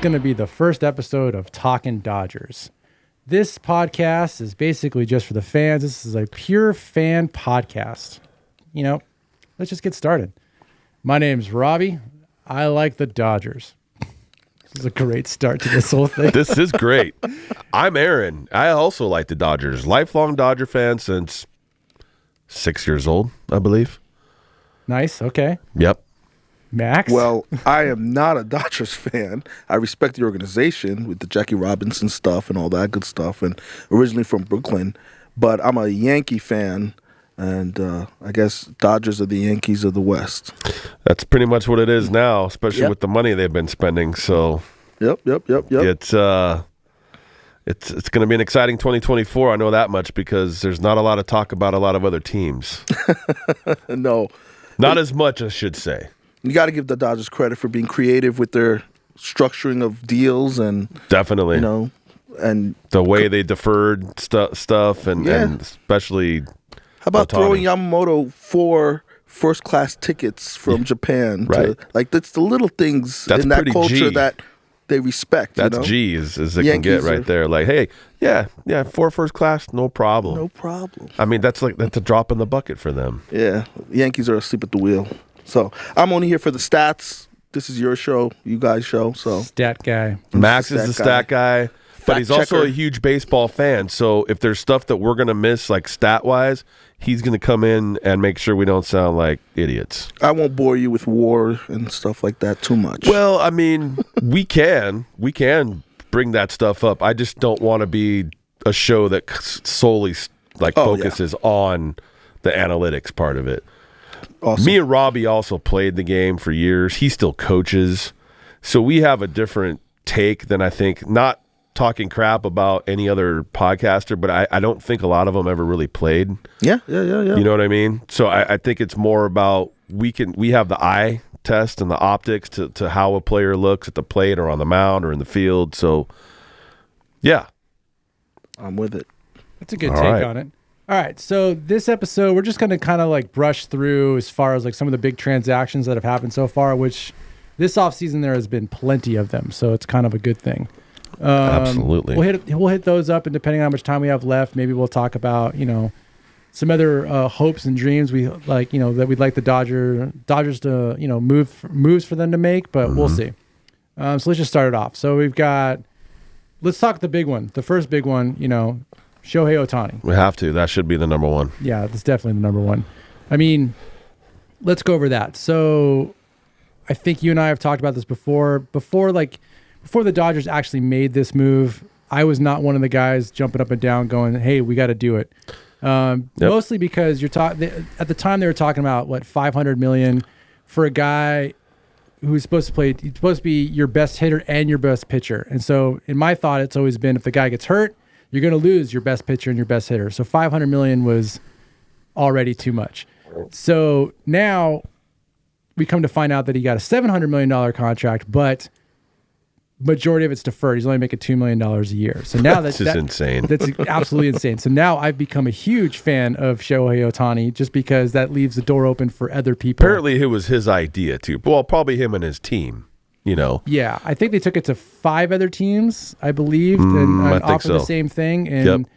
going to be the first episode of Talkin Dodgers. This podcast is basically just for the fans. This is a pure fan podcast. You know, let's just get started. My name's Robbie. I like the Dodgers. This is a great start to this whole thing. This is great. I'm Aaron. I also like the Dodgers. Lifelong Dodger fan since 6 years old, I believe. Nice. Okay. Yep. Max? Well, I am not a Dodgers fan. I respect the organization with the Jackie Robinson stuff and all that good stuff, and originally from Brooklyn. But I'm a Yankee fan, and I guess Dodgers are the Yankees of the West. That's pretty much what it is now, especially with the money they've been spending. So, Yep. It's going to be an exciting 2024. I know that much because there's not a lot of talk about a lot of other teams. No. Not as much, I should say. You got to give the Dodgers credit for being creative with their structuring of deals and Definitely. you know, and The way they deferred stuff and especially how about Ohtani. throwing Yamamoto 4 first-class tickets from Japan? Right. That's the little things That's in that pretty culture G. that they respect. That's you know? G as it Yankees can get right there. Like, hey, yeah, 4 first class, no problem. No problem. I mean, that's a drop in the bucket for them. Yeah, Yankees are asleep at the wheel. So I'm only here for the stats. This is your show, you guys' show. So Stat guy. Max is the stat guy, but he's also checker. a huge baseball fan. So if there's stuff that we're going to miss, like stat-wise, he's going to come in and make sure we don't sound like idiots. I won't bore you with war and stuff like that too much. Well, I mean, we can bring that stuff up. I just don't want to be a show that solely focuses on the analytics part of it. Awesome. Me and Robbie also played the game for years. He still coaches. So we have a different take than I think, not talking crap about any other podcaster, but I don't think a lot of them ever really played. Yeah. You know what I mean? So I think it's more about we have the eye test and the optics to how a player looks at the plate or on the mound or in the field. So, yeah. I'm with it. That's a good take on it. All right, so this episode, we're just going to kind of like brush through as far as like some of the big transactions that have happened so far, which this offseason there has been plenty of them, so it's kind of a good thing. Absolutely. We'll hit those up, and depending on how much time we have left, maybe we'll talk about, some other hopes and dreams we like, that we'd like the Dodgers to, moves for them to make, but we'll see. So let's just start it off. So let's talk the big one. The first big one, Shohei Ohtani. We have to. That should be the number one. Yeah, that's definitely the number one. I mean, let's go over that. So I think you and I have talked about this before. Before the Dodgers actually made this move, I was not one of the guys jumping up and down going, hey, we got to do it. Mostly because at the time they were talking about, $500 million for a guy who's supposed to be your best hitter and your best pitcher. And so in my thought, it's always been if the guy gets hurt, you're going to lose your best pitcher and your best hitter. So $500 million was already too much. So now we come to find out that he got a $700 million contract, but majority of it's deferred. He's only making $2 million a year. So now that's insane. That's absolutely insane. So now I've become a huge fan of Shohei Ohtani just because that leaves the door open for other people. Apparently it was his idea too. Well, probably him and his team. Yeah, I think they took it to 5 other teams, I believe, and offered the same thing. And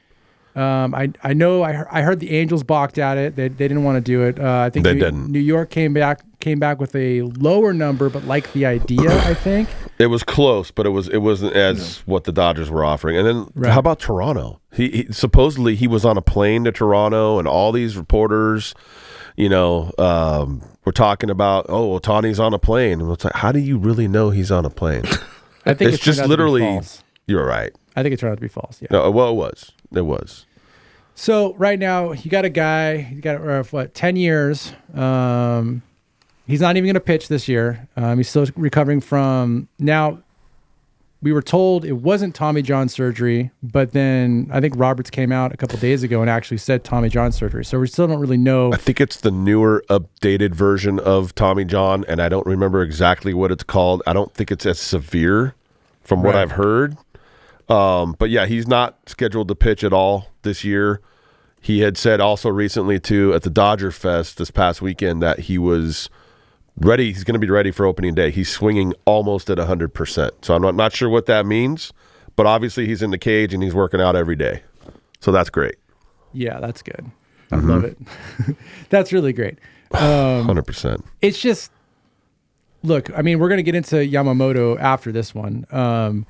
I know I heard the Angels balked at it. They didn't want to do it. I think they didn't. New York came back with a lower number, but liked the idea. I think it was close, but it wasn't as what the Dodgers were offering. And then how about Toronto? He supposedly he was on a plane to Toronto, and all these reporters, we're talking about, Ohtani's on a plane. And it's like, how do you really know he's on a plane? I think it's just literally. You're right. I think it turned out to be false. Yeah. No, well, it was. It was. So right now you got a guy. He got 10 years. He's not even going to pitch this year. He's still recovering from. Now, we were told it wasn't Tommy John surgery, but then I think Roberts came out a couple days ago and actually said Tommy John surgery. So we still don't really know. I think it's the newer, updated version of Tommy John, and I don't remember exactly what it's called. I don't think it's as severe from what I've heard. But yeah, he's not scheduled to pitch at all this year. He had said also recently too at the Dodger Fest this past weekend that he was ready. He's going to be ready for opening day. He's swinging almost at 100%. So I'm not sure what that means, but obviously he's in the cage and he's working out every day. So that's great. Yeah, that's good. I love it. That's really great. 100%. It's just, look, I mean, we're going to get into Yamamoto after this one.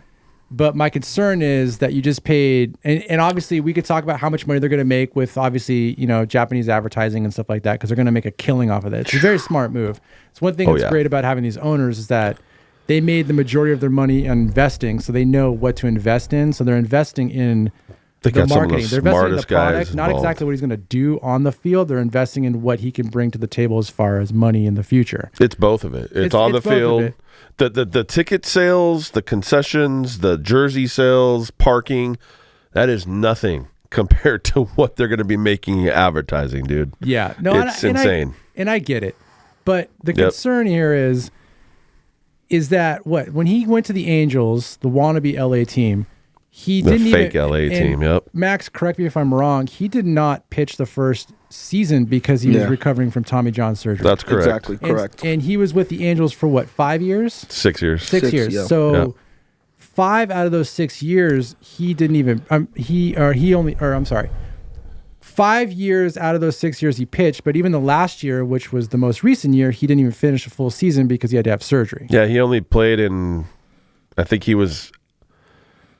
But my concern is that you just paid, and obviously we could talk about how much money they're going to make with obviously, Japanese advertising and stuff like that, because they're going to make a killing off of it. It's a very smart move. It's one thing that's great about having these owners is that they made the majority of their money on investing, so they know what to invest in. So they're investing in the marketing. They're investing in the product, not exactly what he's going to do on the field. They're investing in what he can bring to the table as far as money in the future. It's both of it. It's on the field. The ticket sales, the concessions, the jersey sales, parking, that is nothing compared to what they're going to be making in advertising, dude. Yeah. No, it's insane. And I get it. But the concern here is that when he went to the Angels, the wannabe LA team, the fake LA team, yep. Max, correct me if I'm wrong, he did not pitch the first season because he was recovering from Tommy John surgery. That's correct. Exactly correct. And he was with the Angels for what, 5 years? 6 years. 6 years. Yeah. So 5 out of those 6 years, he didn't even, 5 years out of those 6 years he pitched, but even the last year, which was the most recent year, he didn't even finish a full season because he had to have surgery. Yeah, he only played in, I think he was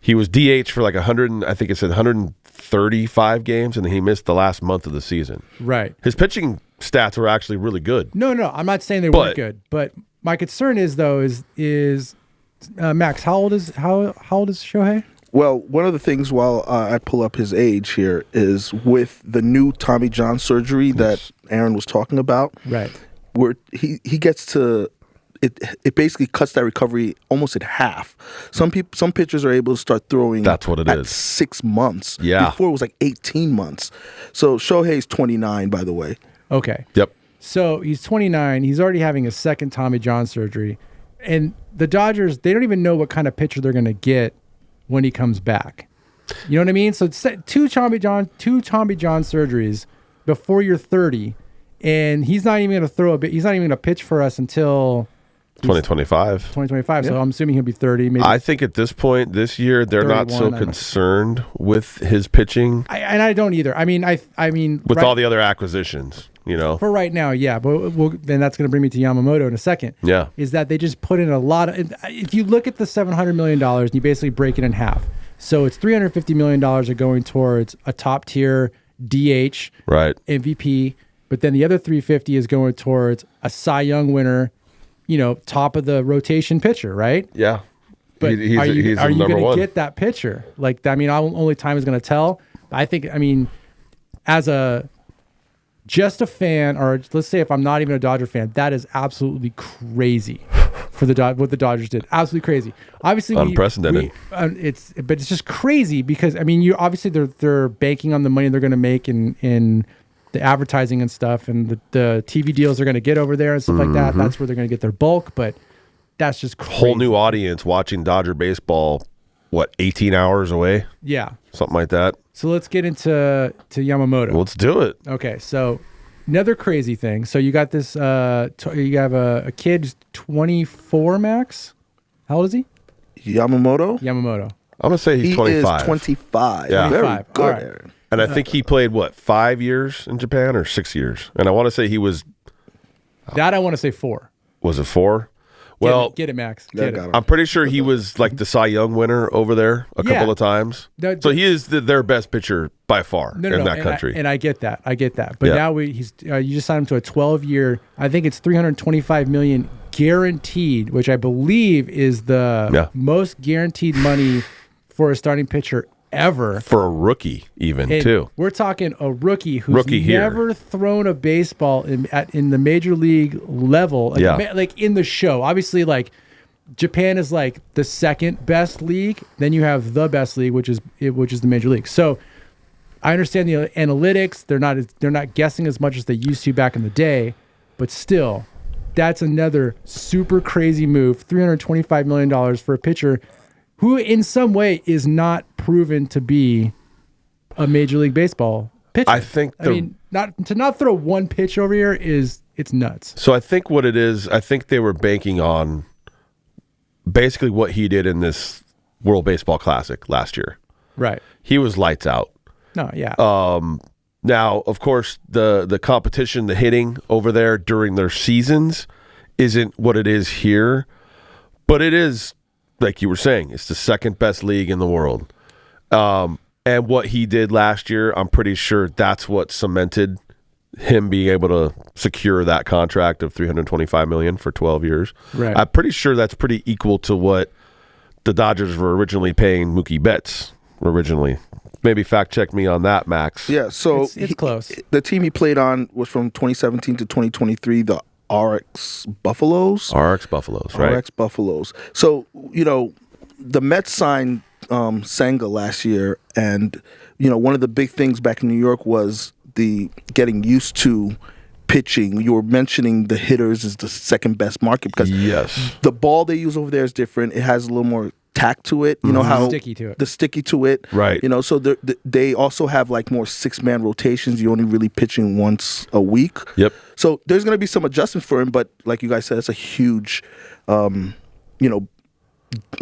DH for like 135 games, and he missed the last month of the season. Right. His pitching stats were actually really good. No, I'm not saying they weren't good, but my concern is Max, how old is Shohei? Well, one of the things while I pull up his age here is with the new Tommy John surgery that Aaron was talking about. Right. Where he gets to. It basically cuts that recovery almost in half. Some pitchers are able to start throwing. That's what it at is. 6 months. Yeah. Before it was like 18 months. So Shohei's 29, by the way. Okay. Yep. So he's 29. He's already having a second Tommy John surgery, and the Dodgers, they don't even know what kind of pitcher they're going to get when he comes back. You know what I mean? So it's two Tommy John surgeries before you're 30, and he's not even going to throw a bit. He's not even going to pitch for us until 2025. So I'm assuming he'll be 30. Maybe. I think at this point this year they're not so concerned with his pitching. And I don't either. I mean, with all the other acquisitions, for right now, yeah. But then that's going to bring me to Yamamoto in a second. Yeah, is that they just put in a lot of. If you look at the $700 million, and you basically break it in half, so it's $350 million are going towards a top tier DH, right, MVP, but then the other $350 is going towards a Cy Young winner. Top of the rotation pitcher, right? Yeah. But he's are you going to one. get that pitcher? Only time is going to tell. I think, as just a fan, or let's say if I'm not even a Dodger fan, that is absolutely crazy for what the Dodgers did. Absolutely crazy. Obviously, unprecedented. It's just crazy because obviously they're banking on the money they're going to make in the advertising and stuff, and the TV deals they're going to get over there and stuff like that. That's where they're going to get their bulk, but that's just crazy. Whole new audience watching Dodger baseball, 18 hours away? Yeah. Something like that. So let's get into Yamamoto. Let's do it. Okay, so another crazy thing. So you got this, you have a kid, 24, Max? How old is he? Yamamoto? I'm going to say he's 25. He is 25. Yeah. Very 25. good, All right. Aaron. And I think he played, 5 years in Japan or 6 years? And I want to say he was... That I want to say 4. Was it 4? Well, get it, Max. Get Get it. it. I'm pretty sure he was like the Cy Young winner over there a couple of times. So he is their best pitcher by far in that country. And I get that. But now you just signed him to a 12-year, I think it's $325 million guaranteed, which I believe is the most guaranteed money for a starting pitcher ever. For a rookie, even, too. We're talking a rookie who's never thrown a baseball in the major league level. Like in the show. Obviously, like, Japan is like the second best league. Then you have the best league, which is the major league. So I understand the analytics. They're not guessing as much as they used to back in the day. But still, that's another super crazy move. $325 million for a pitcher who in some way is not proven to be a Major League Baseball pitcher. I think not throw one pitch over here is it's nuts. So I think what it is, I think they were banking on basically what he did in this World Baseball Classic last year. Right. He was lights out. No, yeah. Now, of course, the competition, the hitting over there during their seasons isn't what it is here, but it is, like you were saying, it's the second best league in the world. And what he did last year, I'm pretty sure that's what cemented him being able to secure that contract of $325 million for 12 years. Right. I'm pretty sure that's pretty equal to what the Dodgers were originally paying Mookie Betts originally. Maybe fact check me on that, Max. Yeah, so it's close. The team he played on was from 2017 to 2023, the RX Buffaloes. RX Buffaloes, right? RX Buffaloes. So, the Mets signed Senga last year, and, one of the big things back in New York was the getting used to pitching. You were mentioning the hitters is the second best market because yes, the ball they use over there is different. It has a little more tack to it. You know how sticky to it. The sticky to it. right. So they also have like more 6-man rotations. You're only really pitching once a week. Yep. So there's going to be some adjustments for him, but like you guys said, it's a huge, I don't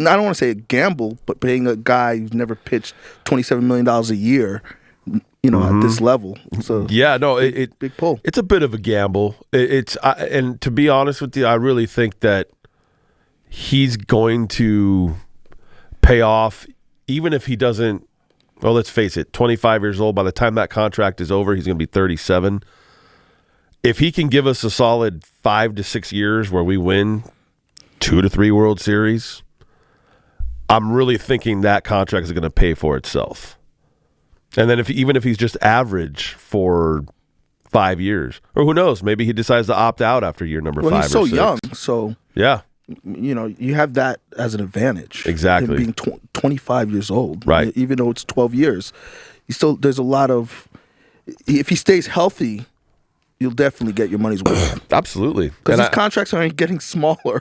want to say a gamble, but paying a guy who's never pitched $27 million a year, at this level. So Yeah, no, big pull. It's a bit of a gamble. And to be honest with you, I really think that he's going to pay off, even if he doesn't. Well, let's face it, 25 years old. By the time that contract is over, he's going to be 37. If he can give us a solid 5 to 6 years where we win 2 to 3 World Series, I'm really thinking that contract is going to pay for itself. And then even if he's just average for 5 years, or who knows, maybe he decides to opt out after year number 5 or 6. He's so young, so yeah, you have that as an advantage. Exactly. Him being 25 years old, right? Even though it's 12 years, there's a lot of. If he stays healthy, you'll definitely get your money's worth. Absolutely, Because his contracts aren't getting smaller.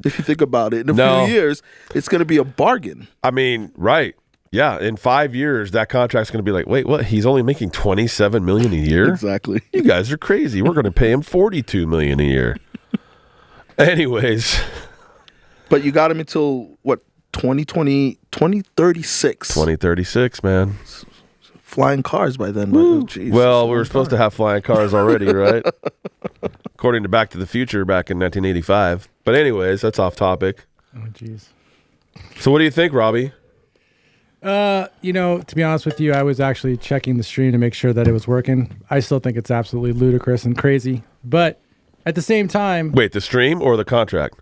If you think about it, in a few years, it's going to be a bargain. I mean, right. Yeah, in 5 years, that contract's going to be like, wait, what? He's only making $27 million a year? Exactly. You guys are crazy. We're going to pay him $42 million a year. Anyways. But you got him until, 2036. 2036, man. Flying cars by then. Well, we were supposed to have flying cars already, right? According to Back to the Future back in 1985. But anyways, that's off topic. Oh, jeez. So what do you think, Robbie? To be honest with you, I was actually checking the stream to make sure that it was working. I still think it's absolutely ludicrous and crazy. But at the same time... Wait, the stream or the contract?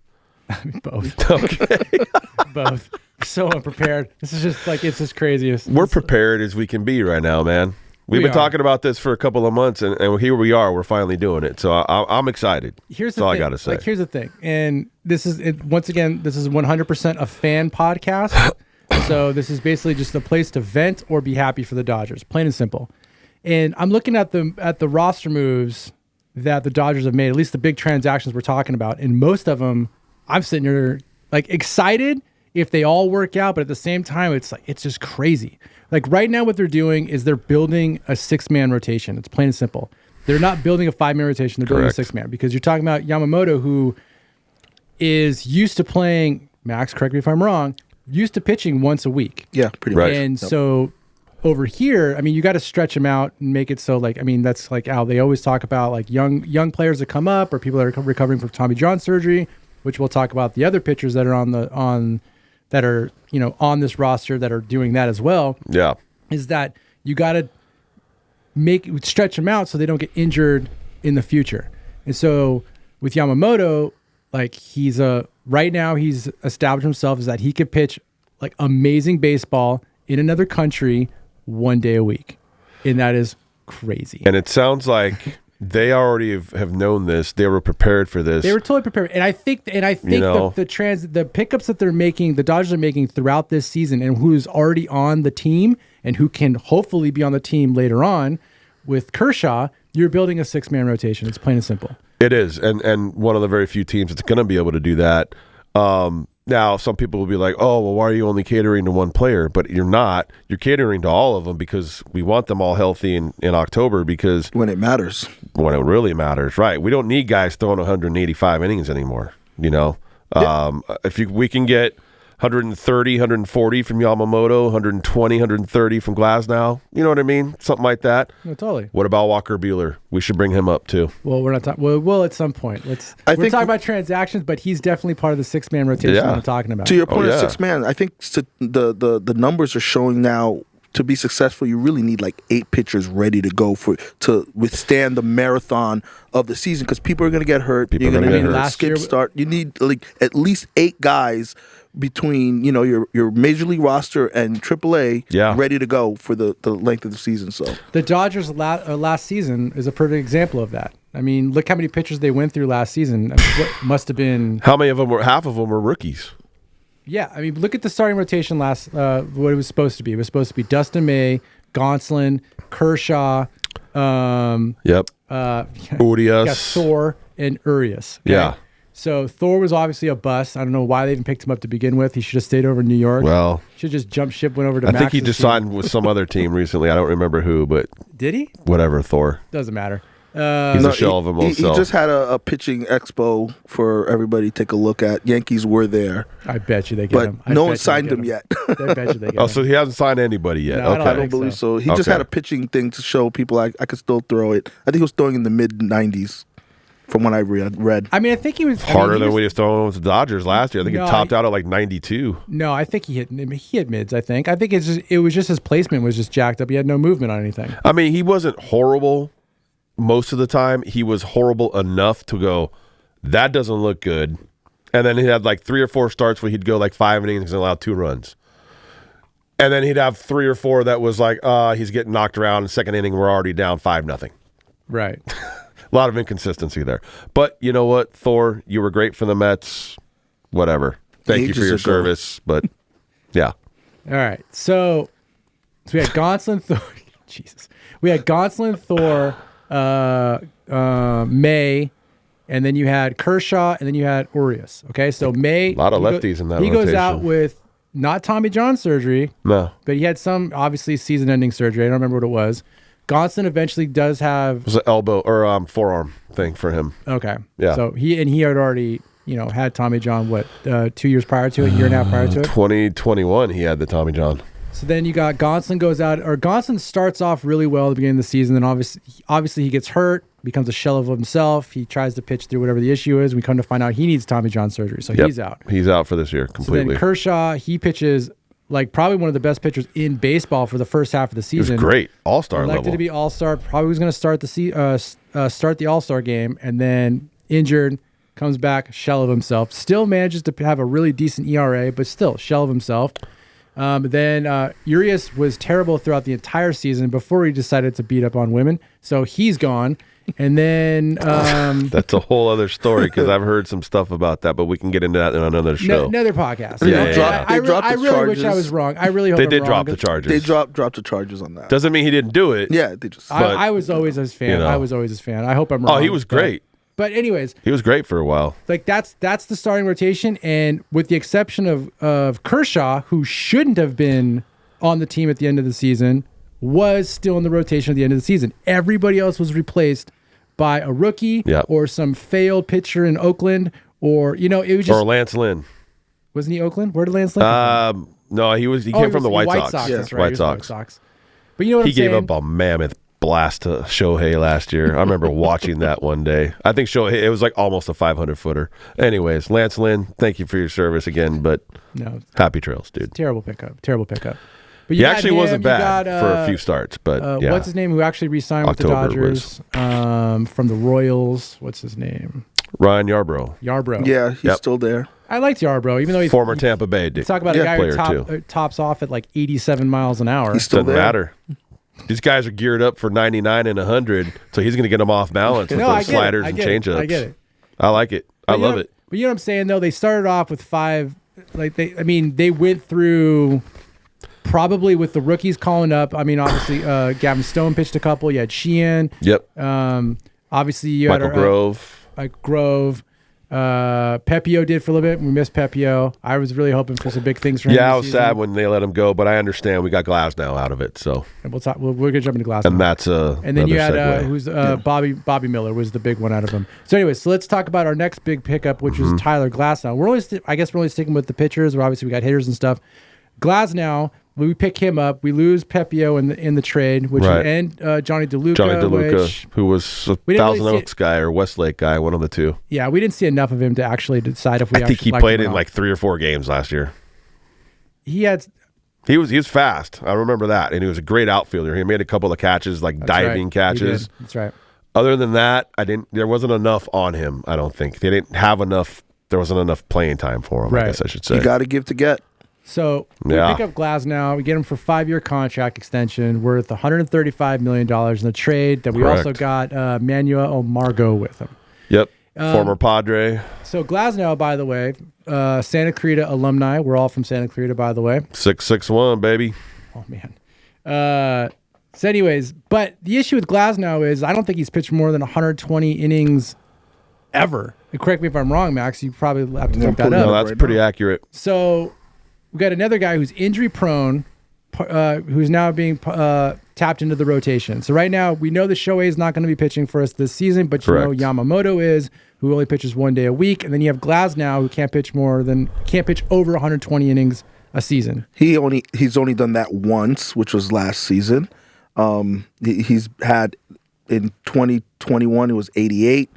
Both. Okay. Both. So unprepared. This is just it's just craziest. We're prepared as we can be right now, man. We've been talking about this for a couple of months, and here we are. We're finally doing it. So I'm excited. That's all I got to say. Here's the thing. And this is, once again, this is 100% a fan podcast. So this is basically just a place to vent or be happy for the Dodgers, plain and simple. And I'm looking at the roster moves that the Dodgers have made, at least the big transactions we're talking about. And most of them, I'm sitting here excited if they all work out, but at the same time, it's just crazy. Right now, what they're doing is they're building a 6-man rotation. It's plain and simple. They're not building a 5-man rotation. They're building a 6-man because you're talking about Yamamoto, who is used to playing, Max, correct me if I'm wrong, used to pitching once a week. Yeah, pretty much. And so over here, you got to stretch them out and make it so that's Al, they always talk about young players that come up or people that are recovering from Tommy John surgery, which we'll talk about the other pitchers that are on this roster that are doing that as well. Yeah. Is that you got to stretch them out so they don't get injured in the future. And so with Yamamoto, right now he's established himself as that he could pitch amazing baseball in another country 1 day a week. And that is crazy. And it sounds like they already have known this. They were prepared for this. They were totally prepared. And I think the pickups that they're making, the Dodgers are making throughout this season, and who's already on the team and who can hopefully be on the team later on with Kershaw, you're building a 6-man rotation. It's plain and simple. It is. And one of the very few teams that's going to be able to do that. Now, some people will be like, oh, well, why are you only catering to one player? But you're not. You're catering to all of them because we want them all healthy in October because... When it matters. When it really matters, right. We don't need guys throwing 185 innings anymore, you know. Yeah. If we can get 130, 140 from Yamamoto, 120, 130 from Glasnow, you know what I mean? Something like that. No, totally. What about Walker Buehler? We should bring him up too. Well, we're not talking. Well, at some point. We're talking about transactions, but he's definitely part of the 6-man rotation I'm talking about. To your point of 6-man, I think the numbers are showing now to be successful, you really need like 8 pitchers ready to go to withstand the marathon of the season because people are going to get hurt. You're going to need a skip start. You need like at least 8 guys between your major league roster and AAA ready to go for the length of the season. So the Dodgers last season is a perfect example of that. I mean, look how many pitchers they went through last season. I mean, what must have been? How many of them were? Half of them were rookies. Yeah, I mean, look at the starting rotation last. What it was supposed to be. It was supposed to be Dustin May, Gonsolin, Kershaw. Urias, Thor, and Urias. Okay? Yeah. So Thor was obviously a bust. I don't know why they even picked him up to begin with. He should have stayed over in New York. Well, should just jump ship, went over to. I think he just signed with some other team recently. I don't remember who, but did he? Whatever, Thor. Doesn't matter. He's a shell of himself. He just had a pitching expo for everybody to take a look at. Yankees were there. I bet you they get him. No one signed him yet. I bet you they get him. So he hasn't signed anybody yet. No, okay. I don't believe so. He just had a pitching thing to show people I could still throw it. I think he was throwing in the mid-90s from what I read. I mean, I think he was harder than what he was throwing with the Dodgers last year. I think he topped out at like 92. No, I think he hit mids. I think it was just his placement was just jacked up. He had no movement on anything. I mean, he wasn't horrible most of the time. He was horrible enough to go, that doesn't look good. And then he had like 3 or 4 starts where he'd go like 5 innings and allow 2 runs. And then he'd have 3 or 4 that was like, he's getting knocked around. In the second inning, we're already down 5-0. Right. A lot of inconsistency there. But you know what, Thor, you were great for the Mets. Whatever. Thank you for your service. But yeah. All right. So we had Gonsolin, Thor. Jesus. We had Gonsolin, Thor, May, and then you had Kershaw, and then you had Urias. Okay, so May. A lot of lefties in that rotation. He goes out with not Tommy John surgery. No. But he had some, obviously, season-ending surgery. I don't remember what it was. Gonsolin eventually does have... It was an elbow or forearm thing for him. Okay. Yeah. So he had already, had Tommy John, 2 years prior to it, a year and a half prior to it? 2021, he had the Tommy John. So then you got Gonsolin goes out, or Gonsolin starts off really well at the beginning of the season. Then obviously he gets hurt, becomes a shell of himself. He tries to pitch through whatever the issue is. We come to find out he needs Tommy John surgery, so he's out. He's out for this year completely. So then Kershaw, he pitches like probably one of the best pitchers in baseball for the first half of the season. It was great, all-star level. Elected to be all-star. Probably was going to start the all-star game, and then injured. Comes back, shell of himself. Still manages to have a really decent ERA, but still shell of himself. Then Urias was terrible throughout the entire season before he decided to beat up on women. So he's gone. And then... that's a whole other story because I've heard some stuff about that, but we can get into that in another show. Another podcast. They dropped I really wish I was wrong. I really hope they did drop the charges. They dropped the charges on that. Doesn't mean he didn't do it. Yeah, they just... I was always his fan. I was always his fan. I hope I'm wrong. Oh, he was great. But anyways... He was great for a while. Like, that's the starting rotation, and with the exception of Kershaw, who shouldn't have been on the team at the end of the season, was still in the rotation at the end of the season. Everybody else was replaced by a rookie or some failed pitcher in Oakland, or it was just... Or Lance Lynn. Wasn't he Oakland? Where did Lance Lynn come from? No, he came from the White Sox. Yeah. That's right. White Sox. But you know what he I'm saying? gave up a mammoth blast to Shohei last year. I remember watching that one day. I think Shohei, it was like almost a 500-footer. Anyways, Lance Lynn, thank you for your service again, but happy trails, dude. Terrible pickup. But he actually wasn't bad for a few starts, but what's his name? Who actually re-signed with the Dodgers from the Royals? What's his name? Ryan Yarbrough. Yeah, he's still there. I liked Yarbrough, even though he's former Tampa Bay. Talk about a guy who tops off at like 87 miles an hour. He's still Doesn't matter. These guys are geared up for 99 and 100, so he's going to get them off balance with those sliders and changeups. I get it. I like it. I love it. But you know what I'm saying, though? They started off with 5. They went through probably with the rookies calling up. I mean, obviously, Gavin Stone pitched a couple. You had Sheehan. Yep. Obviously, you Michael had Grove. Grove. Pepio did for a little bit. We missed Pepio. I was really hoping for some big things from him. Yeah, I this was season. sad when they let him go, but I understand we got Glasnow out of it. So And we'll talk. We're gonna jump into Glasnow. and that's And then you had segue. who's Bobby Miller was the big one out of them. So anyways, so let's talk about our next big pickup, which was Tyler Glasnow. We're only, I guess, we're only sticking with the pitchers. Where obviously we got hitters and stuff. Glasnow, we pick him up. We lose Pepio in the trade, which Right. and Johnny DeLuca, which, who was a we didn't really Thousand see Oaks guy or Westlake guy, one of the two. yeah, we didn't see enough of him to actually decide if we. I think he liked played him or in not. like 3 or 4 games last year. He had. He was fast. I remember that, and he was a great outfielder. He made a couple of catches, like That's diving right. He catches. did. That's right. Other than that, there wasn't enough on him. I don't think they didn't have enough. There wasn't enough playing time for him. Right. I guess I should say. You got to give to get. So we Yeah. pick up Glasnow. We get him for 5-year contract extension worth $135 million in the trade. That we Correct. also got Manuel Margot with him. Yep. Former Padre. So Glasnow, by the way, Santa Clarita alumni. We're all from Santa Clarita, by the way. 661, baby. Oh man. So, anyways, but the issue with Glasnow is I don't think he's pitched more than 120 innings ever. And correct me if I'm wrong, Max. You probably have to look that pulling up. No, up that's right pretty now. accurate. So we got another guy who's injury prone, who's now being tapped into the rotation. So right now we know that Shohei is not going to be pitching for us this season, but you know Correct. Yamamoto is, who only pitches 1 day a week, and then you have Glasnow, who can't pitch over 120 innings a season. He's only done that once, which was last season. He's had in 2021 it was 88,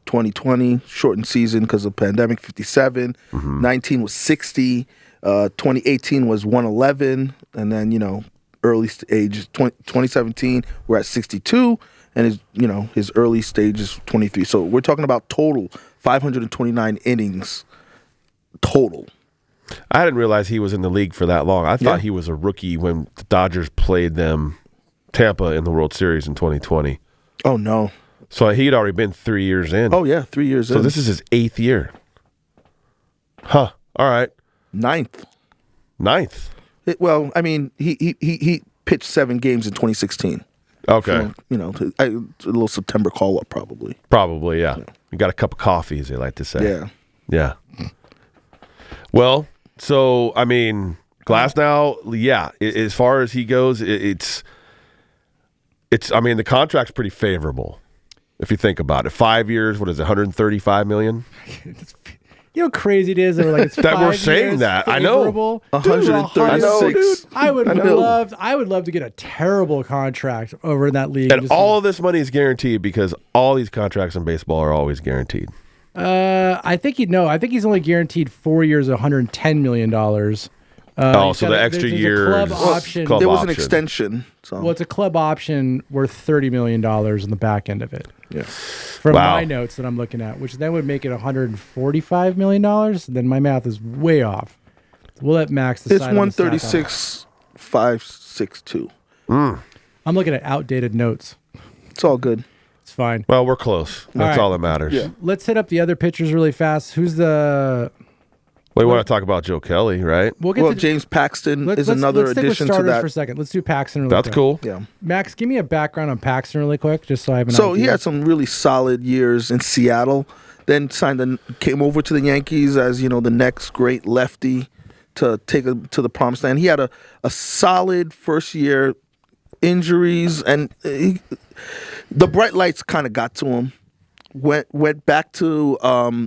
2020 shortened season because of pandemic 57, 19 was 60, 2018 was 111, and then early stage 2017 we're at 62, and his early stage is 23. So we're talking about total 529 innings total. I didn't realize he was in the league for that long. I thought Yeah. he was a rookie when the Dodgers played them, Tampa, in the World Series in 2020. Oh no. So he'd already been 3 years in. Oh yeah, 3 years so in. this is his 8th year. Huh. All right. Ninth. 9th. Well, I mean, he pitched 7 games in 2016. Okay. So, a little September call up probably. Probably, yeah. You got a cup of coffee, as they like to say. Yeah. Yeah. Well, so, I mean, Glasnow, yeah, as far as he goes, it's I mean, the contract's pretty favorable if you think about it. 5 years, what is it, 135 million? You know how crazy it is that we're like it's That we're 5 saying years that. I know. favorable? 136. I would I know. love to get a terrible contract over in that league. And all of this money is guaranteed because all these contracts in baseball are always guaranteed. I think he's only guaranteed 4 years, $110 million. So the extra year club is option. club There was an option. extension. So Well, it's a club option worth $30 million in the back end of it. yeah. From Wow. my notes that I'm looking at, which then would make it $145 million. Then my math is way off. We'll let Max decide. It's on the stat on that. 136,562. I'm looking at outdated notes. It's all good. It's fine. Well, we're close. That's right. all that matters. Yeah. Let's hit up the other pitchers really fast. Who's the? We want to talk about Joe Kelly, right? We'll get Well, to James Paxton let's- is let's- another let's stick with addition to starters that. for a second. Let's do Paxton. Really That's quick. cool. Yeah. Max, give me a background on Paxton really quick, just so I have an So idea. he had some really solid years in Seattle. Then came over to the Yankees as the next great lefty to take to the promised land. He had a solid first year. Injuries and the bright lights kind of got to him. Went back to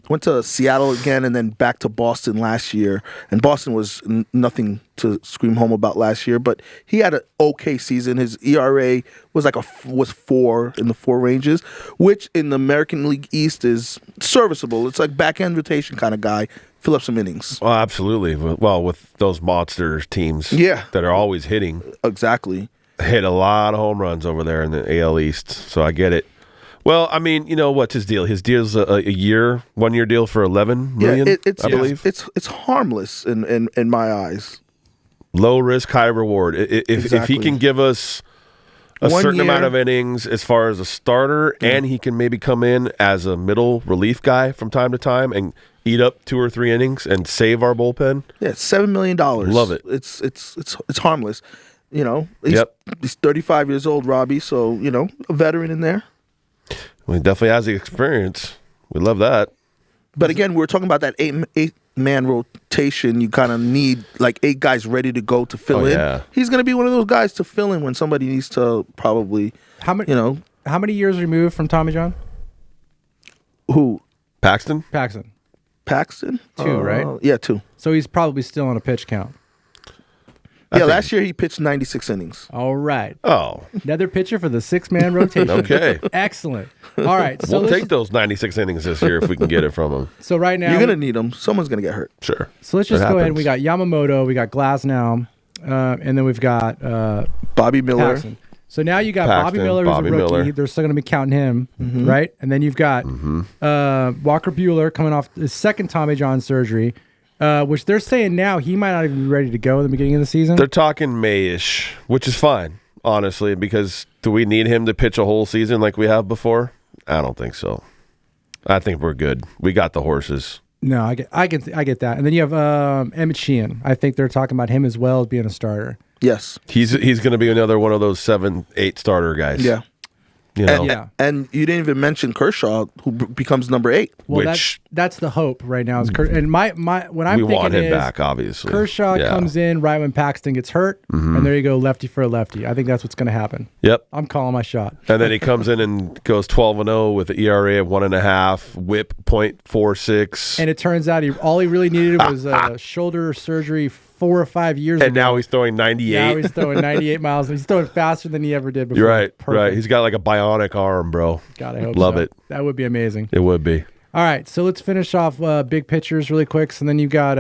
went to Seattle again and then back to Boston last year. And Boston was nothing to scream home about last year, but he had an okay season. His ERA was was 4 in the 4 ranges, which in the American League East is serviceable. It's like back end rotation kind of guy. Fill up some innings. Well, absolutely. Well, with those monster teams Yeah. that are always hitting, Exactly. hit a lot of home runs over there in the AL East, so I get it. Well, I mean, what's his deal? His deal's a 1-year deal for $11 million, it's I believe. it's harmless in my eyes. Low risk, high reward. If he Exactly. can give us a 1 certain year. amount of innings as far as a starter, and he can maybe come in as a middle relief guy from time to time and eat up 2 or 3 innings and save our bullpen. Yeah, it's $7 million. Love it. It's harmless. He's Yep. he's 35 years old, Robbie. So a veteran in there. Well, he definitely has the experience. We love that. But again, we're talking about that eight-man rotation. You kind of need like 8 guys ready to go to fill in. Yeah. He's going to be one of those guys to fill in when somebody needs to probably, How many years removed from Tommy John? Who? Paxton? Paxton? 2, right? Yeah, 2. So he's probably still on a pitch count. Yeah, last year he pitched 96 innings. All right. Oh. Another pitcher for the 6-man rotation. Okay. Excellent. All right. So We'll take those 96 innings this year if we can get it from him. So right now You're going to need them. Someone's going to get hurt. Sure. So let's just go ahead. We got Yamamoto, we got Glasnow, and then we've got Bobby Miller. Paxton. So now you got Paxton, Bobby Miller, who's Bobby a rookie. Miller. They're still going to be counting him, right? And then you've got Walker Buehler coming off his second Tommy John surgery, which they're saying now he might not even be ready to go in the beginning of the season. They're talking May-ish, which is fine, honestly, because do we need him to pitch a whole season like we have before? I don't think so. I think we're good. We got the horses. No, I get that. And then you have Emmett Sheehan. I think they're talking about him as well as being a starter. Yes. He's going to be another one of those 7-8 starter guys. Yeah. You know? Yeah. And you didn't even mention Kershaw, who becomes number 8. Well, Which- that's the hope right now. Is and what I'm we thinking want him is back, obviously. Kershaw Yeah. comes in right when Paxton gets hurt, and there you go, lefty for a lefty. I think that's what's going to happen. Yep. I'm calling my shot. And then he comes in and goes 12-0 with an ERA of 1.5, WHIP .46. And it turns out all he really needed was a shoulder surgery 4 or 5 years ago. And now he's throwing 98. Now he's throwing 98 miles. He's throwing faster than he ever did before. You're right. Perfect. Right. He's got like a bionic arm, bro. God, I hope Love so. it. That would be amazing. It would be. All right, so let's finish off big pictures really quick. So then you got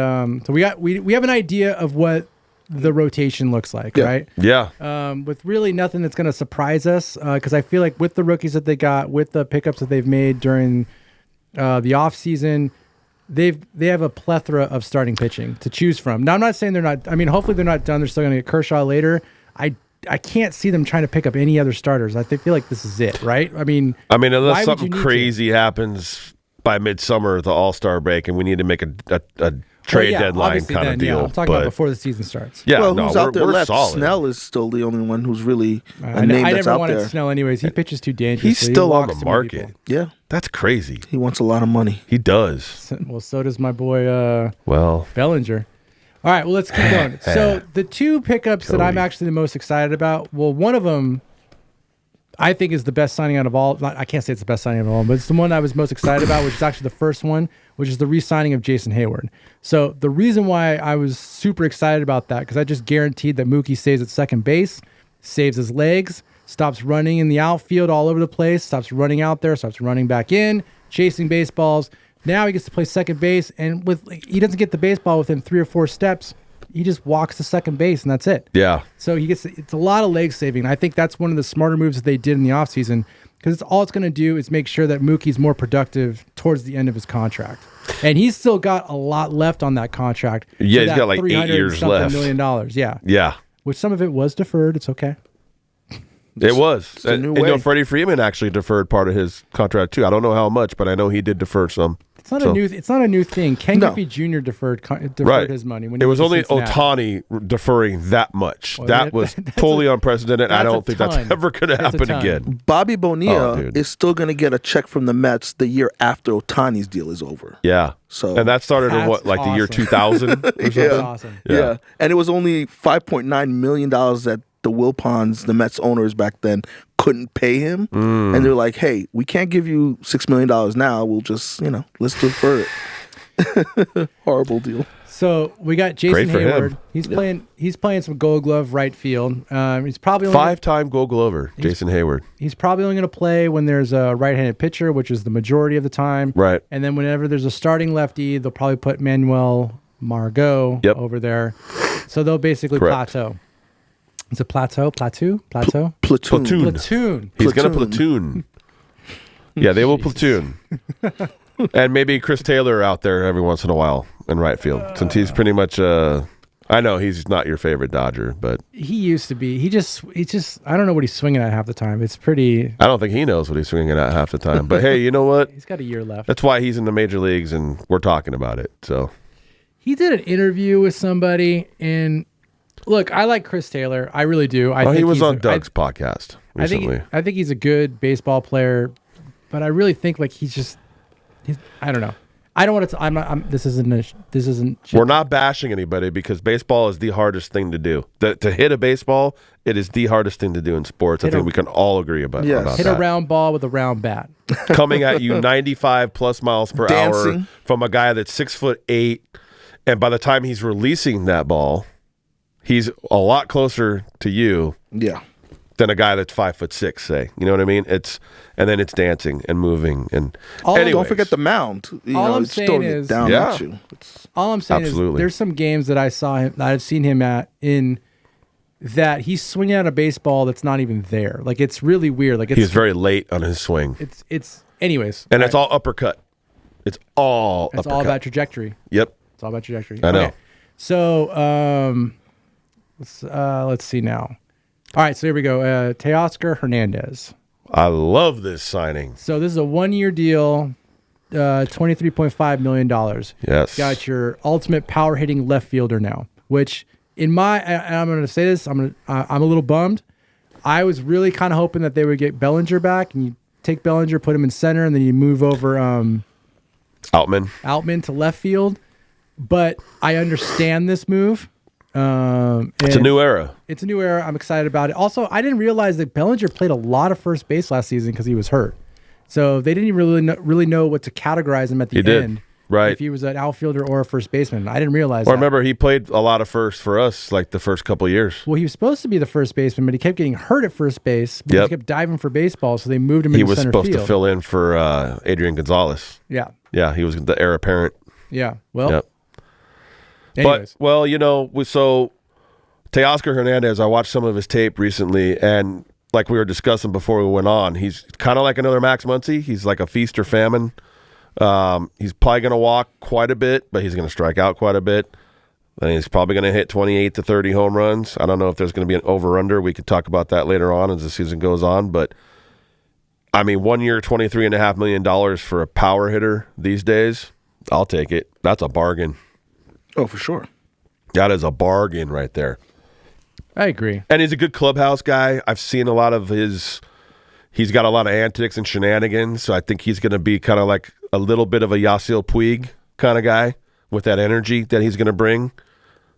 we have an idea of what the rotation looks like, right? Yeah. With really nothing that's going to surprise us, because I feel like with the rookies that they got, with the pickups that they've made during the off season, they have a plethora of starting pitching to choose from. Now I'm not saying they're not. I mean, hopefully they're not done. They're still going to get Kershaw later. I can't see them trying to pick up any other starters. I feel like this is it, right? I mean, unless why would you something need crazy happens by midsummer, the All-Star break, and we need to make a trade deadline obviously kind of deal. I'm talking about before the season starts. Yeah, Well, no, who's out there we're left? solid. Snell is still the only one who's really a I name that's never out wanted there. Snell anyways. He pitches too dangerously. He's He still on walks the too many market. people. Yeah, That's crazy. he wants a lot of money. He does. Well, so does my boy Well, Bellinger. All right, well, let's keep going. So the 2 pickups that I'm Cody. actually the most excited about, well, one of them I think is the best signing out of all. I can't say it's the best signing out of all, but it's the one I was most excited about, which is actually the first one, which is the re-signing of Jason Hayward. So the reason why I was super excited about that, because I just guaranteed that Mookie stays at second base, saves his legs, stops running in the outfield all over the place, stops running out there, stops running back in, chasing baseballs. Now he gets to play second base, and he doesn't get the baseball within 3 or 4 steps. He just walks to second base, and that's it. yeah. So it's a lot of leg saving. I think that's one of the smarter moves that they did in the offseason, because all it's going to do is make sure that Mookie's more productive towards the end of his contract. And he's still got a lot left on that contract. Yeah, for he's that got like 8 years left. $300 million. Yeah. Yeah. Which some of it was deferred. It's okay. It was. a And, new and way. Freddie Freeman actually deferred part of his contract too. I don't know how much, but I know he did defer some. It's not a new thing. Ken No. Griffey Jr. deferred Right. his money. When It he was in only Cincinnati. Ohtani deferring that much. Well, that was that's totally unprecedented. I that's a don't think that's ton. ever going to That's a happen ton. again. Bobby Bonilla Oh, dude. is still going to get a check from the Mets the year after Otani's deal is over. Yeah. So And that started in That's what, like the year awesome. 2000 or something? That's awesome. Yeah. And it was only $5.9 million that the Wilpons, the Mets owners back then, couldn't pay him. Mm. And they're like, hey, we can't give you $6 million now. We'll just, let's defer it. Horrible deal. So we got Jason Great for Hayward. him. He's playing some Gold Glove right field. He's probably only, 5-time Gold Glover, Jason Hayward. He's probably only going to play when there's a right-handed pitcher, which is the majority of the time. Right. And then whenever there's a starting lefty, they'll probably put Manuel Margot Yep. over there. So they'll basically Correct. plateau. It's a plateau. Platoon. Platoon. He's going to platoon. Yeah, they will platoon. And maybe Chris Taylor out there every once in a while in right field, since he's pretty much I know he's not your favorite Dodger, but He used to be. He just. I don't know what he's swinging at half the time. It's pretty. I don't think he knows what he's swinging at half the time. But hey, you know what? He's got a year left. That's why he's in the major leagues, and we're talking about it. So He did an interview with somebody, and look, I like Chris Taylor. I really do. I think he was he's on Doug's podcast recently. I think he's a good baseball player, but I really think like he's I don't know. I don't want to. I'm not. This isn't. We're not bashing anybody because baseball is the hardest thing to do. To hit a baseball, it is the hardest thing to do in sports. I think we can all agree about Yes. hit that. a round ball with a round bat. Coming at you 95 plus miles per hour Dancing. from a guy that's 6'8", and by the time he's releasing that ball, he's a lot closer to you Yeah. than a guy that's 5'6", say. You know what I mean? And then it's dancing and moving and. Anyways. Don't forget the mound. All I'm it's saying throwing is- it down Yeah. at you. All I'm saying Absolutely. is there's some games that I saw him that I've seen him at in that he's swinging at a baseball that's not even there. Like it's really weird. Like He's very late on his swing. it's anyways. And it's all uppercut. It's all It's uppercut. all about trajectory. Yep. It's all about trajectory. I know. Okay. So let's see now. All right, so here we go. Teoscar Hernández. I love this signing. So this is a 1-year deal, $23.5 million. Yes. Got your ultimate power hitting left fielder now. Which and I'm going to say this. I'm a little bummed. I was really kind of hoping that they would get Bellinger back, and you take Bellinger, put him in center, and then you move over Outman. to left field. But I understand this move. It's a new era. It's a new era. I'm excited about it. Also, I didn't realize that Bellinger played a lot of first base last season because he was hurt. So they didn't even really know what to categorize him at the He did. end. Right. If he was an outfielder or a first baseman. I didn't realize Well, that. remember, he played a lot of first for us, like the first couple of years. Well, he was supposed to be the first baseman, but he kept getting hurt at first base because Yep. he kept diving for baseball, so they moved him He into was center supposed field. to fill in for Adrian Gonzalez. Yeah. Yeah, he was the heir apparent. Yeah. Well, Yep. anyways. But, well, so Teoscar Hernández, I watched some of his tape recently, and like we were discussing before we went on, he's kind of like another Max Muncy. He's like a feast or famine. He's probably going to walk quite a bit, but he's going to strike out quite a bit. And he's probably going to hit 28 to 30 home runs. I don't know if there's going to be an over-under. We could talk about that later on as the season goes on. But, I mean, 1 year, $23.5 million for a power hitter these days, I'll take it. That's a bargain. Oh, for sure. That is a bargain right there. I agree. And he's a good clubhouse guy. I've seen a lot of his – he's got a lot of antics and shenanigans, so I think he's going to be kind of like a little bit of a Yasiel Puig kind of guy with that energy that he's going to bring,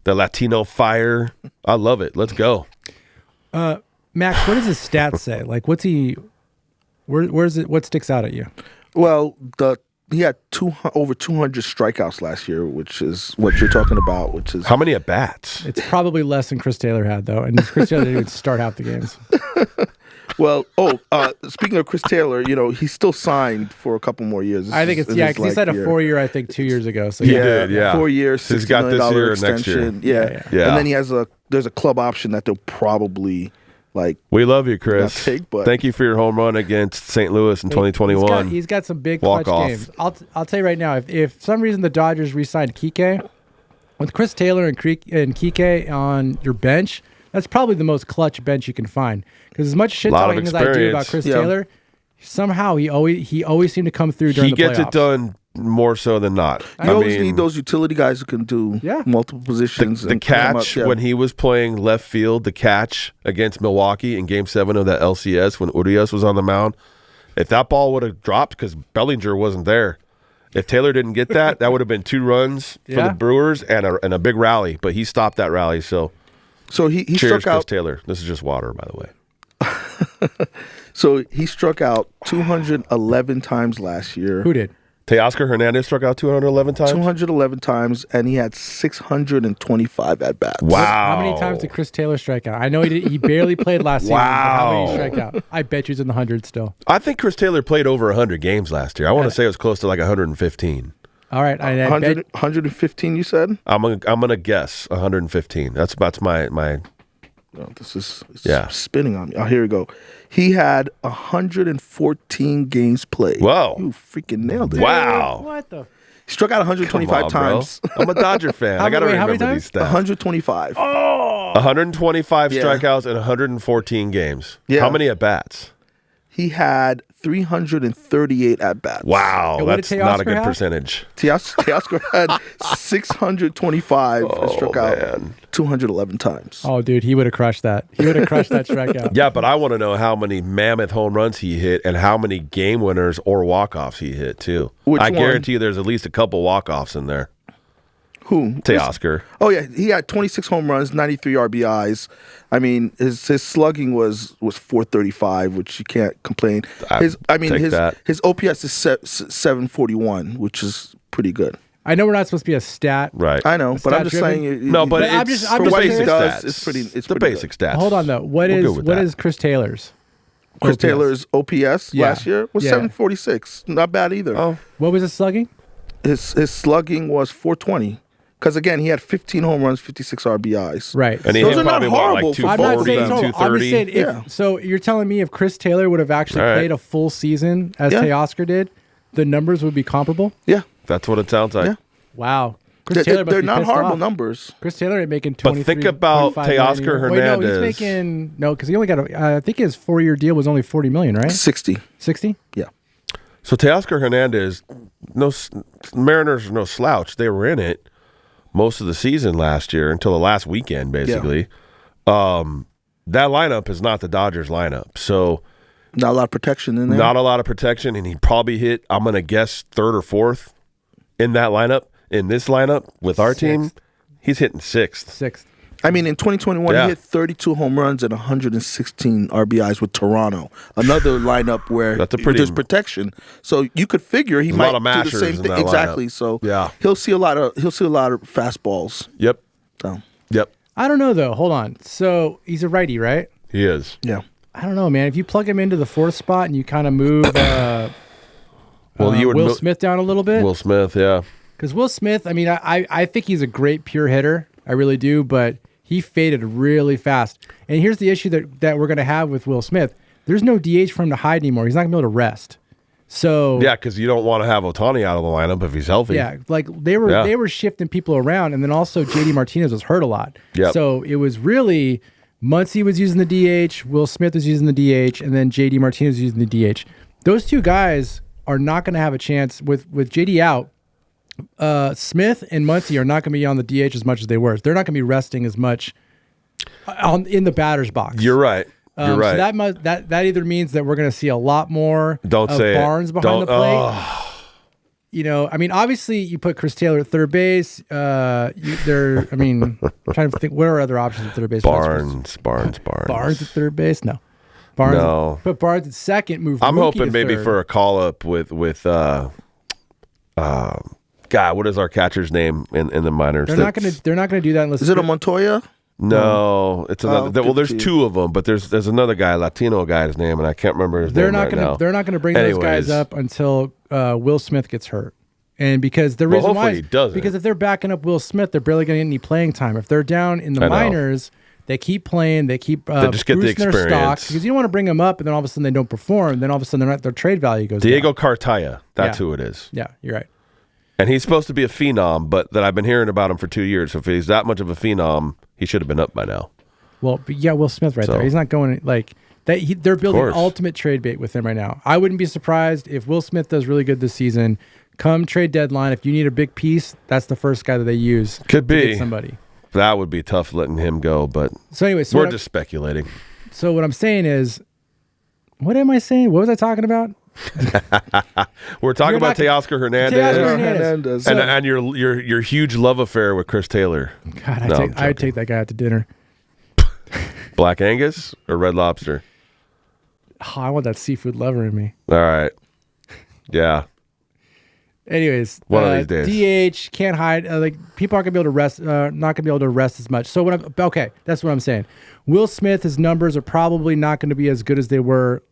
the Latino fire. I love it. Let's go. Max, what does his stats say? Like, what's he? Where's it? What sticks out at you? Well, he had over 200 strikeouts last year, which is what you're talking about. Which is How many at-bats? It's probably less than Chris Taylor had, though, and Chris Taylor didn't even start half the games. well. Speaking of Chris Taylor, he's still signed for a couple more years. I think it's because he signed a 4-year, I think 2 years ago. So He yeah, did, yeah. 4 years, He's $60 got million this year and next year. extension. Yeah. Yeah. And then he has there's a club option that they'll probably We love you, Chris. Not take, but- Thank you for your home run against St. Louis in 2021. He's got some big Walk clutch off. games. I'll tell you right now, if for some reason the Dodgers re-signed Kike, with Chris Taylor and Kike on your bench, that's probably the most clutch bench you can find. Because as much shit Lot of talking as I do experience. about Chris Yeah. Taylor, somehow he always seemed to come through during He the playoffs. gets it done more so than not. you always need those utility guys who can do Yeah. multiple positions. The and climb up, catch when he was playing left field, the catch against Milwaukee in Game 7 of that LCS when Urias was on the mound, if that ball would have dropped because Bellinger wasn't there, if Taylor didn't get that, that would have been 2 runs for Yeah. the Brewers and a big rally. But he stopped that rally. So So he cheers, struck Chris out. Taylor. This is just water, by the way. So he struck out 211 times last year. Who did? Teoscar Hernández struck out 211 times. 211 times, and he had 625 at bats. Wow. How many times did Chris Taylor strike out? I know he barely played last season. But how many Wow. did he strike out? I bet you he's in the hundreds still. I think Chris Taylor played over 100 games last year. I want to say it was close to like 115. All right, I 100, bet 115, you said? I'm gonna guess 115. That's my No, this is Yeah. spinning on me. Oh, here we go. He had 114 games played. Whoa. You freaking nailed it. wow. what the? He struck out 125 Come on, bro. times. I'm a Dodger fan. I gotta Wait, how many remember these stats. 125. 125 Yeah. strikeouts in 114 games. Yeah. How many at bats? He had 338 at bats. Wow, And what that's did not a Teoscar good have? percentage. Teoscar had 625 and struck out man. 211 times. Oh, dude, he would have crushed that. He would have crushed that strikeout. Yeah, but I want to know how many mammoth home runs he hit and how many game winners or walk-offs he hit, too. Which I one? guarantee you there's at least a couple walk-offs in there. Who? Teoscar. Oh yeah, he had 26 home runs, 93 RBIs. I mean, his slugging was 435, which you can't complain. His OPS is 741, which is pretty good. I know we're not supposed to be a stat. Right. I know, but I'm just stat-driven. saying. No, but I'm it's just for what he basic does, stats. it's pretty. It's the pretty basic good. stats. Hold on though. What We'll is go with what that. is Chris Taylor's? Chris OPS? Taylor's OPS Yeah. last year was Yeah. 746. Not bad either. Oh, What was his slugging? His slugging was 420. Because again, he had 15 home runs, 56 RBIs. Right. and he Those hit are not probably what, horrible like for I'm not 240, saying total. I'm just 230. saying Yeah. so you're telling me if Chris Taylor would have actually All right. played a full season as Yeah. Teoscar did, the numbers would be comparable? Yeah, That's what it sounds like. Yeah. Wow. Chris they're, Taylor must they're be not pissed horrible off. numbers. Chris Taylor ain't making But 23. think about 25 million a Teoscar year. Wait, no, he's Hernández. making because he only got I think his 4-year deal was only 40 million, right? 60. 60. Yeah. So Teoscar Hernández, Mariners are no slouch. They were in it most of the season last year until the last weekend, basically. That lineup is not the Dodgers lineup. So Not a lot of protection in there. not a lot of protection, and he probably hit, I'm going to guess, third or fourth in that lineup. In this lineup with our team, he's hitting sixth. Sixth. I mean, in 2021, Yeah. he hit 32 home runs and 116 RBIs with Toronto. Another lineup where That's a pretty- there's protection. So you could figure he There's a might lot of do the mashers same in thing. that Exactly. lineup. So Yeah. he'll see a lot of fastballs. Yep. So Yep. I don't know though. Hold on. So he's a righty, right? He is. yeah. I don't know, man. If you plug him into the fourth spot and you kind of move You would Will mo- Smith down a little bit, Will Smith, yeah. because Will Smith, I mean, I think he's a great pure hitter. I really do, but he faded really fast. And here's the issue that we're going to have with Will Smith. There's no DH for him to hide anymore. He's not going to be able to rest. So Yeah, because you don't want to have Ohtani out of the lineup if he's healthy. yeah, like they were shifting people around, and then also JD Martinez was hurt a lot. Yep. So it was really Muncy was using the DH, Will Smith was using the DH, and then JD Martinez was using the DH. Those two guys are not going to have a chance with JD out. Smith and Muncy are not going to be on the DH as much as they were. They're not going to be resting as much in the batter's box. You're right. You're right. So that either means that we're going to see a lot more Don't of say it. Barnes behind the Don't- plate. You know, I mean, obviously you put Chris Taylor at third base. I mean, I'm trying to think, what are other options at third base? Barnes. Barnes at third base? No. Barnes. No. Put Barnes at second. Move. I'm Mookie hoping to maybe third. for a call up with God, what is our catcher's name in the minors? They're not gonna do that unless Is it a Montoya? No, it's another. good Well, there's team. two of them, but there's another guy, Latino guy's name, and I can't remember his They're name not right gonna now. they're not gonna bring those guys Anyways. up until Will Smith gets hurt. And because the reason hopefully why he doesn't. because if they're backing up Will Smith, they're barely going to get any playing time. If they're down in the I know. minors, they keep playing. They keep just get the boosting their experience. stocks because you don't want to bring them up and then all of a sudden they don't perform. Then all of a sudden their trade value goes Diego down. Cartaya, that's Yeah. who it is, Yeah, you're right. and he's supposed to be a phenom, but that I've been hearing about him for 2 years. So if he's that much of a phenom, he should have been up by now. Well, but yeah, Will Smith right So- there. He's not going like that. They're building course. ultimate trade bait with him right now. I wouldn't be surprised if Will Smith does really good this season. Come trade deadline, if you need a big piece, that's the first guy that they use. Could to be. get somebody. That would be tough letting him go, but So anyway, we're just speculating. So what I'm saying is, what am I saying? What was I talking about? We're talking You're about not- Teoscar Hernandez, Teoscar Hernandez. and your huge love affair with Chris Taylor. God, No, I'm I'd joking. take that guy out to dinner. Black Angus or Red Lobster? Oh, I want that seafood lover in me. All right. Yeah. Anyways, One of these DH can't hide. Like people aren't gonna be able to rest. Not gonna be able to rest as much. So that's what I'm saying. Will Smith, his numbers are probably not going to be as good as they were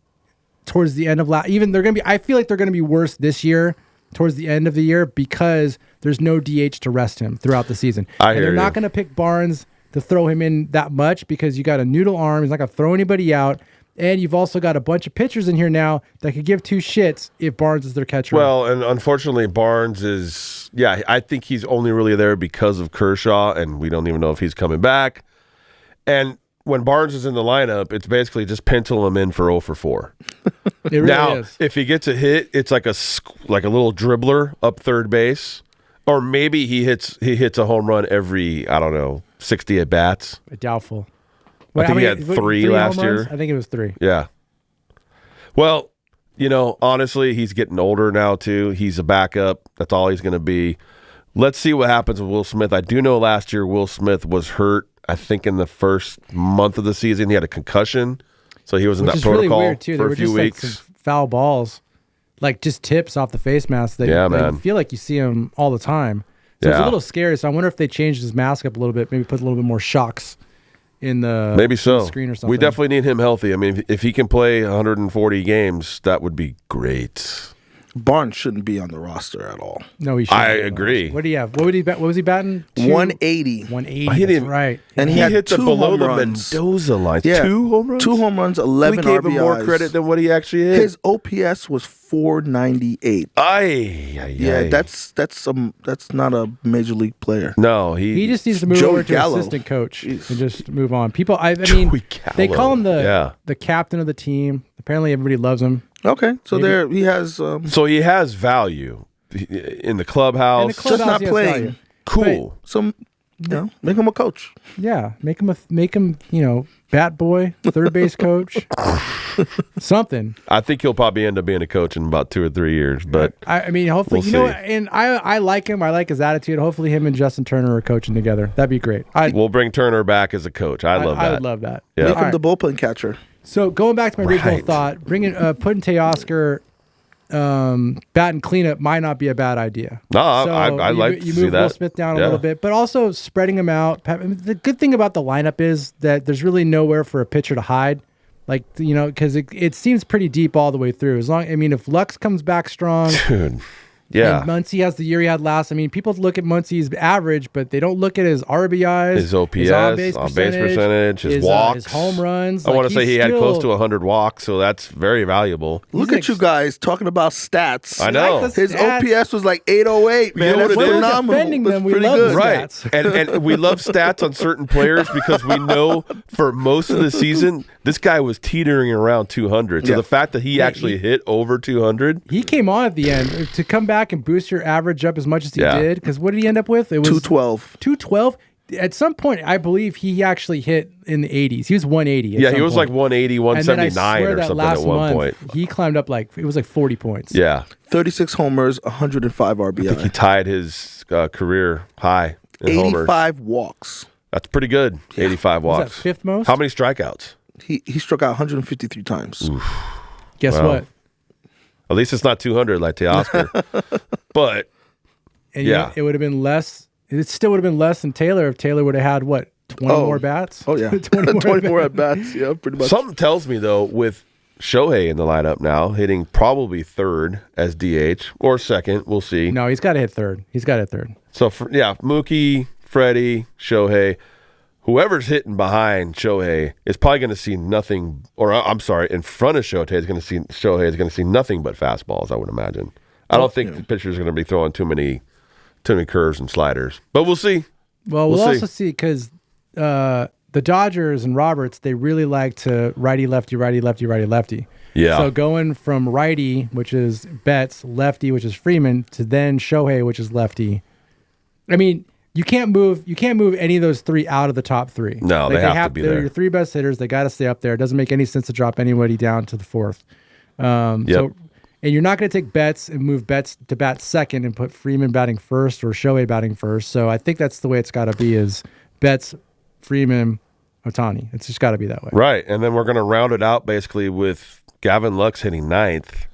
towards the end of last. Even they're gonna be. I feel like they're gonna be worse this year towards the end of the year because there's no DH to rest him throughout the season. I hear they're you. not gonna pick Barnes to throw him in that much because you got a noodle arm. He's not gonna throw anybody out. And you've also got a bunch of pitchers in here now that could give two shits if Barnes is their catcher. Well, and unfortunately, Barnes is, I think he's only really there because of Kershaw, and we don't even know if he's coming back. And when Barnes is in the lineup, it's basically just pencil him in for 0 for 4. It really Now, is. if he gets a hit, it's like a little dribbler up third base, or maybe he hits a home run every 60 at bats. Doubtful. I think he had three last home runs? year. I think it was 3. Yeah. Well, honestly, he's getting older now too. He's a backup. That's all he's going to be. Let's see what happens with Will Smith. I do know last year Will Smith was hurt. I think in the first month of the season he had a concussion, so he was in that protocol really weird too. for a few weeks. Like some foul balls, like just tips off the face mask. That man. You feel like you see him all the time. So it's a little scary. So I wonder if they changed his mask up a little bit, maybe put a little bit more shocks in the screen or something. We definitely need him healthy. I mean, if he can play 140 games, that would be great. Barnes shouldn't be on the roster at all. No, he shouldn't. I agree. What do you have? What was he batting? 180. 180. That's right. And he hit the below the runs. Mendoza line. Yeah. 2 home runs? 2 home runs, 11 we gave RBIs. him more credit than what he actually hit. His OPS was 498. Yeah, that's not a major league player. No, he just needs to move over to assistant coach and just move on. People, I mean, they call him the captain of the team. Apparently, everybody loves him. Okay, so he has. So he has value in the clubhouse. Just not playing. Cool. So make him a coach. Yeah, make him bat boy, third base coach, something. I think he'll probably end up being a coach in about 2 or 3 years. But I mean, hopefully, we'll and I like him. I like his attitude. Hopefully, him and Justin Turner are coaching together. That'd be great. We'll bring Turner back as a coach. I love that. I would love that. Yeah. Make him the bullpen catcher. So going back to my original thought, putting Teoscar batting cleanup might not be a bad idea. No, I like to see that. You move Will Smith down a little bit, but also spreading him out. The good thing about the lineup is that there's really nowhere for a pitcher to hide. Like, because it seems pretty deep all the way through. If Lux comes back strong, dude. Yeah. And Muncy has the year he had last. I mean, people look at Muncy's average, but they don't look at his RBIs, his OPS, his on-base percentage, his walks, his home runs. I want to say he had close to 100 walks, so that's very valuable. Look at you guys talking about stats. I know. His OPS was like 808, man. That's phenomenal. Defending them, we pretty love good. Right. And we love stats on certain players because we know for most of the season, this guy was teetering around 200. So the fact that he actually hit over 200. He came on at the end to come back and boost your average up as much as he did. Because what did he end up with? It was 212. 212. At some point, I believe he actually hit in the 80s. He was 180. Yeah, he was like 180, 179 or something at one point. He climbed up it was like 40 points. Yeah. 36 homers, 105 RBI. I think he tied his career high in 85 homers. Walks. That's pretty good. 85 walks. Was that fifth most? How many strikeouts? He struck out 153 times. Oof. Guess what? At least it's not 200 like Teoscar. But, it would have been less. It still would have been less than Taylor if Taylor would have had, 20 more bats? Oh, yeah. 20 more at bats. Yeah, pretty much. Something tells me, though, with Shohei in the lineup now, hitting probably third as DH or second. We'll see. No, he's got to hit third. So, Mookie, Freddie, Shohei. Whoever's hitting behind Shohei is probably going to see nothing, or I'm sorry, in front of Shohei is going to see nothing but fastballs, I would imagine. I don't think the pitcher's going to be throwing too many curves and sliders, but we'll see. Well, we'll also see because the Dodgers and Roberts, they really like to righty, lefty, righty, lefty, righty, lefty. Yeah. So going from righty, which is Betts, lefty, which is Freeman, to then Shohei, which is lefty. I mean, you can't move any of those three out of the top three. No, they have to be there. They're your 3 best hitters. They got to stay up there. It doesn't make any sense to drop anybody down to the 4th. So, and you're not going to take Betts and move Betts to bat second and put Freeman batting first or Shohei batting first. So I think that's the way it's got to be is Betts, Freeman, Ohtani. It's just got to be that way. Right. And then we're going to round it out basically with Gavin Lux hitting 9th.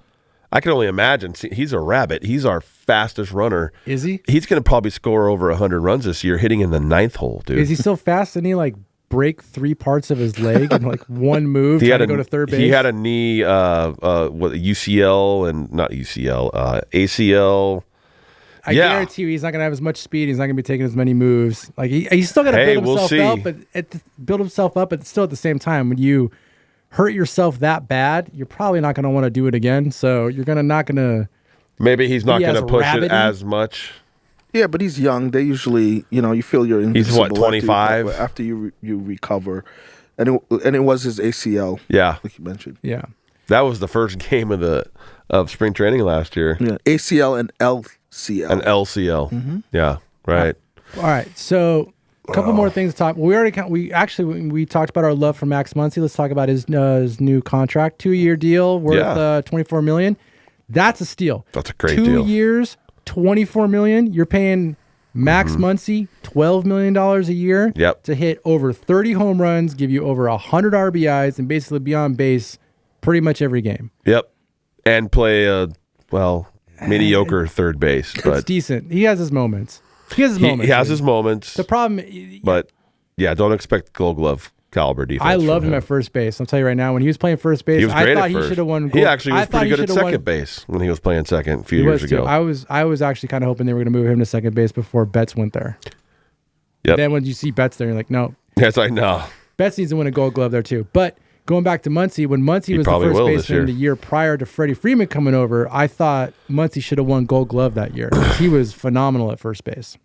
I can only imagine. See, he's a rabbit. He's our fastest runner. Is he? He's going to probably score over 100 runs this year hitting in the 9th hole, dude. Is he so fast? Didn't he break 3 parts of his leg in one move trying to go to third base? He had a knee, UCL and not UCL, ACL. I guarantee you he's not going to have as much speed. He's not going to be taking as many moves. He's still going to build himself up, but still at the same time, when you hurt yourself that bad, you're probably not going to want to do it again. So you're not going to. Maybe he's not going to push it as much. Yeah, but he's young. They usually, you feel you're invincible. He's 25 after you recover, and it was his ACL. Yeah, like you mentioned. Yeah. That was the first game of spring training last year. Yeah, ACL and LCL. An LCL. Mm-hmm. Yeah, right. All right, so a couple more things to talk. We talked about our love for Max Muncy. Let's talk about his new contract, 2-year deal worth $24 million. That's a steal. That's a great deal. 2 years, $24 million. You're paying Max Muncy $12 million a year to hit over 30 home runs, give you over 100 RBIs, and basically be on base pretty much every game. Yep, and play mediocre third base, but it's decent. He has his moments. He has his moments. The problem, but don't expect Gold Glove caliber defense. I love him at first base. I'll tell you right now, when he was playing first base, he was great I thought at first. He should have won. He actually was pretty good at second base when he was playing second a few years ago. I was actually kind of hoping they were going to move him to second base before Betts went there. Yep. Then when you see Betts there, you're like, no. It's like, no. Betts needs to win a Gold Glove there too. But going back to Muncy, when Muncy was the first baseman the year prior to Freddie Freeman coming over, I thought Muncy should have won Gold Glove that year. He was phenomenal at first base.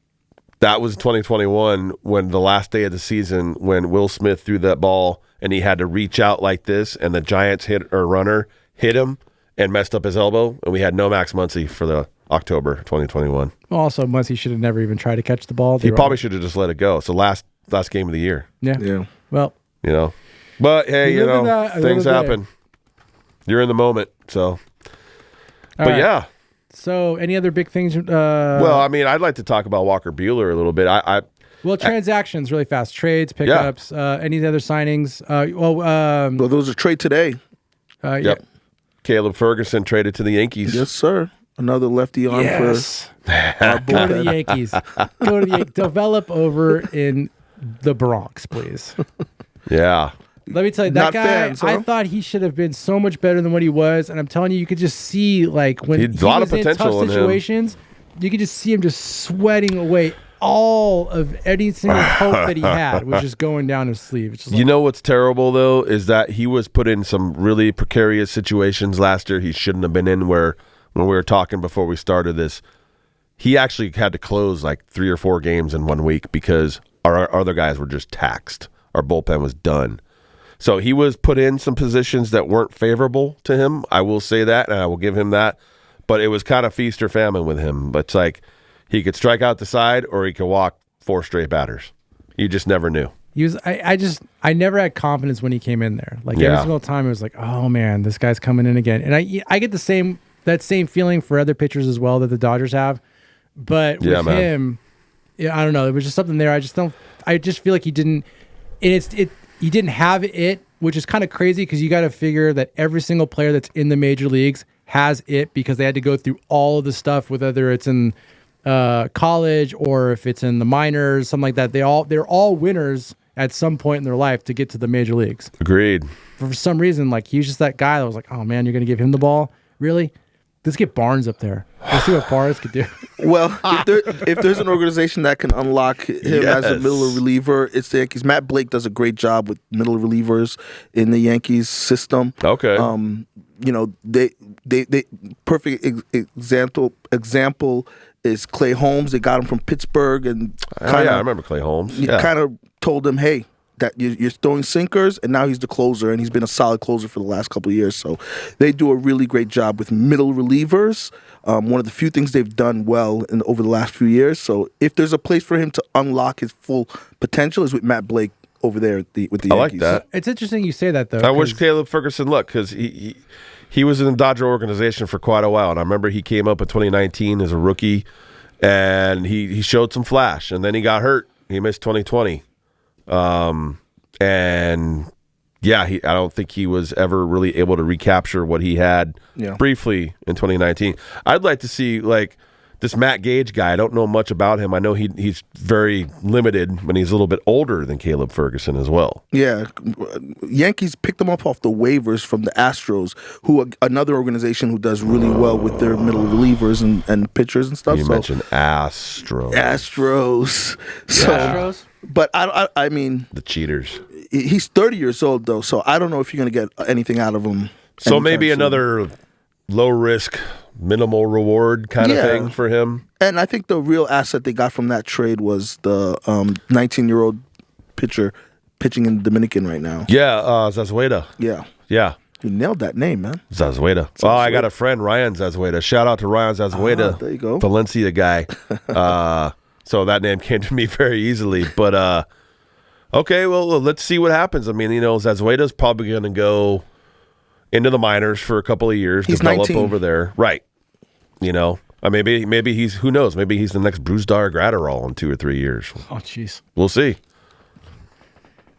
That was 2021 when the last day of the season when Will Smith threw that ball and he had to reach out like this and the Giants runner hit him and messed up his elbow and we had no Max Muncy for the October 2021. Also, Muncy should have never even tried to catch the ball. He probably should have just let it go. So last game of the year. Yeah. Well, but hey, things happen. You're in the moment, so. But right. Yeah. So, any other big things? Well, I mean, I'd like to talk about Walker Buehler a little bit. Transactions really fast. Trades, pickups, any other signings? Well, there was a trade today. Yep. Caleb Ferguson traded to the Yankees. Yes, sir. Another lefty arm for our Go to the Yankees. Go to the Yankees. Develop over in the Bronx, please. Yeah. Let me tell you, that guy, fans, huh? I thought he should have been so much better than what he was. And I'm telling you, you could just see, like, when he was in tough situations, you could just see him just sweating away all of any single hope that he had was just going down his sleeve. You know what's terrible, though, is that he was put in some really precarious situations last year he shouldn't have been in, where when we were talking before we started this, he actually had to close like 3 or 4 games in 1 week because our other guys were just taxed. Our bullpen was done. So he was put in some positions that weren't favorable to him. I will say that, and I will give him that. But it was kind of feast or famine with him. But it's like he could strike out the side or he could walk 4 straight batters. You just never knew. He was. I never had confidence when he came in there. Like every single time, it was like, oh man, this guy's coming in again. And I get that same feeling for other pitchers as well that the Dodgers have. But with him, I don't know. There was just something there. I just feel like he didn't. And he didn't have it, which is kind of crazy because you got to figure that every single player that's in the major leagues has it because they had to go through all of the stuff, whether it's in college or if it's in the minors, something like that. They're all winners at some point in their life to get to the major leagues. Agreed. For some reason, like he was just that guy that was like, oh man, you're going to give him the ball? Really? Let's get Barnes up there. Let's see what Barnes could do. Well, if there's an organization that can unlock him as a middle reliever, it's the Yankees. Matt Blake does a great job with middle relievers in the Yankees system. Okay. They perfect example is Clay Holmes. They got him from Pittsburgh and I remember Clay Holmes. You kind of told him, hey, that you're throwing sinkers, and now he's the closer, and he's been a solid closer for the last couple of years. So they do a really great job with middle relievers. One of the few things they've done well over the last few years. So if there's a place for him to unlock his full potential is with Matt Blake over there with the Yankees. I like that. It's interesting you say that, though. I wish Caleb Ferguson luck because he was in the Dodger organization for quite a while, and I remember he came up in 2019 as a rookie, and he showed some flash, and then he got hurt. He missed 2020. I don't think he was ever really able to recapture what he had briefly in 2019. I'd like to see like this Matt Gage guy. I don't know much about him. I know he's very limited when he's a little bit older than Caleb Ferguson as well. Yeah. Yankees picked him up off the waivers from the Astros, who are another organization who does really well with their middle relievers and pitchers and stuff. You mentioned Astros. Astros. But I mean, the cheaters. He's 30 years old though, so I don't know if you're going to get anything out of him. So maybe another low risk, minimal reward kind of thing for him. And I think the real asset they got from that trade was the 19-year-old pitcher pitching in Dominican right now. Yeah, Zazueta. Yeah. Yeah. You nailed that name, man. Zazueta. Oh, I got a friend, Ryan Zazueta. Shout out to Ryan Zazueta. There you go. Valencia guy. So that name came to me very easily. But, okay, well, let's see what happens. I mean, Zazueta's probably going to go into the minors for a couple of years. He's develop 19. over there. Right. Maybe he's, who knows? Maybe he's the next Bruce Dar Gratterall in 2 or 3 years. Oh, jeez. We'll see.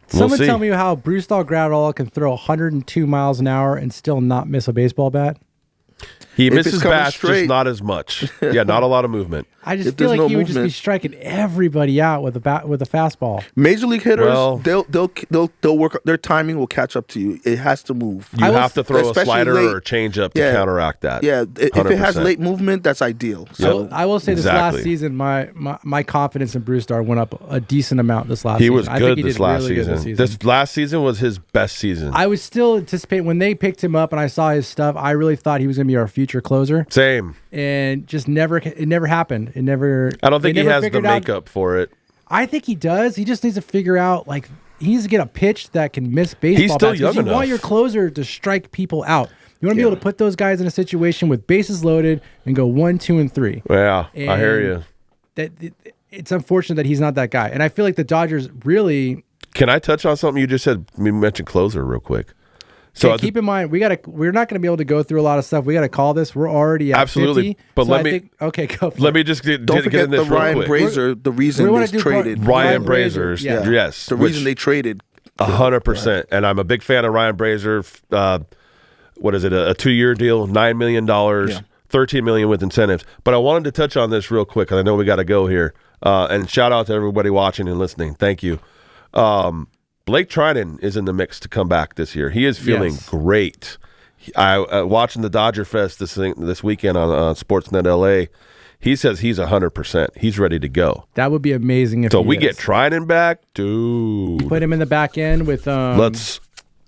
Someone tell me how Bruce Dahl Gratterall can throw 102 miles an hour and still not miss a baseball bat. He If misses it's coming bats, straight. just not as much. Yeah, not a lot of movement. I just If feel there's like no he would just be movement. striking everybody out with a fastball. Major league hitters, Well- they'll work. Their timing will catch up to you. It has to move. You have to throw a especially slider late. or a changeup to Yeah. counteract that. Yeah, if it has 100%. late movement, that's ideal. So I will say this Exactly. last season, my confidence in Bruce Dar went up a decent amount this last He season. was I good think he this did last really good season. This last season was his best season. I was still anticipating when they picked him up and I saw his stuff. I really thought he was going to be our future closer, Same. and just it never happened. It never. I don't think they he never has the figured out- makeup for it. I think he does. He just needs to figure out he needs to get a pitch that can miss baseball. He's still bats, 'cause young You want enough. your closer to strike people out. You want to be able to put those guys in a situation with bases loaded and go 1, 2, and 3. Yeah, I hear you. It's unfortunate that he's not that guy, and I feel like the Dodgers really. Can I touch on something you just said? You mentioned closer real quick. So keep in mind, we're not going to be able to go through a lot of stuff. We got to call this. We're already at Absolutely. 50, But so let I me- think, okay, go. For let it. me just get don't in forget the this real Ryan quick. Brazier. The reason wanna they do traded. Ryan Brazier, Brazers. yeah. Yes. The reason they traded. 100%. And I'm a big fan of Ryan Brazier. What is it? A 2-year deal, $9 million, $13 million with incentives. But I wanted to touch on this real quick because I know we got to go here. And shout out to everybody watching and listening. Thank you. Blake Trinan is in the mix to come back this year. He is feeling great. I watching the Dodger Fest this weekend on Sportsnet LA. He says he's 100%. He's ready to go. That would be amazing if So he we is. get Trinan back, dude. Put him in the back end with Let's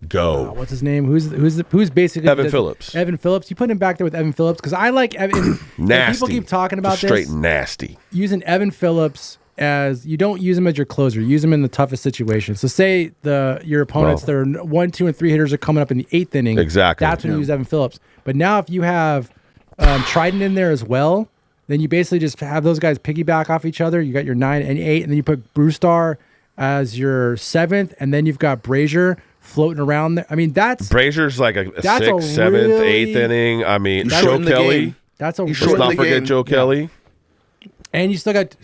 go. what's his name? Who's basically Evan Phillips. Evan Phillips. You put him back there with Evan Phillips because I like Evan. Nasty. People keep talking about Just straight this. nasty. Using Evan Phillips as you don't use him as your closer. Use him in the toughest situations. So say your opponents, their 1, 2, and 3 hitters are coming up in the 8th inning. Exactly. That's when you use Evan Phillips. But now if you have Trident in there as well, then you basically just have those guys piggyback off each other. You got your 9 and 8, and then you put Bruce Dar as your 7th, and then you've got Brazier floating around there. I mean, Brazier's like a That's a 6th, 7th, really- 8th inning. I mean, You Joe shorten the Kelly. game. that's a You Let's shorten not the forget game. Joe Kelly. and you still got.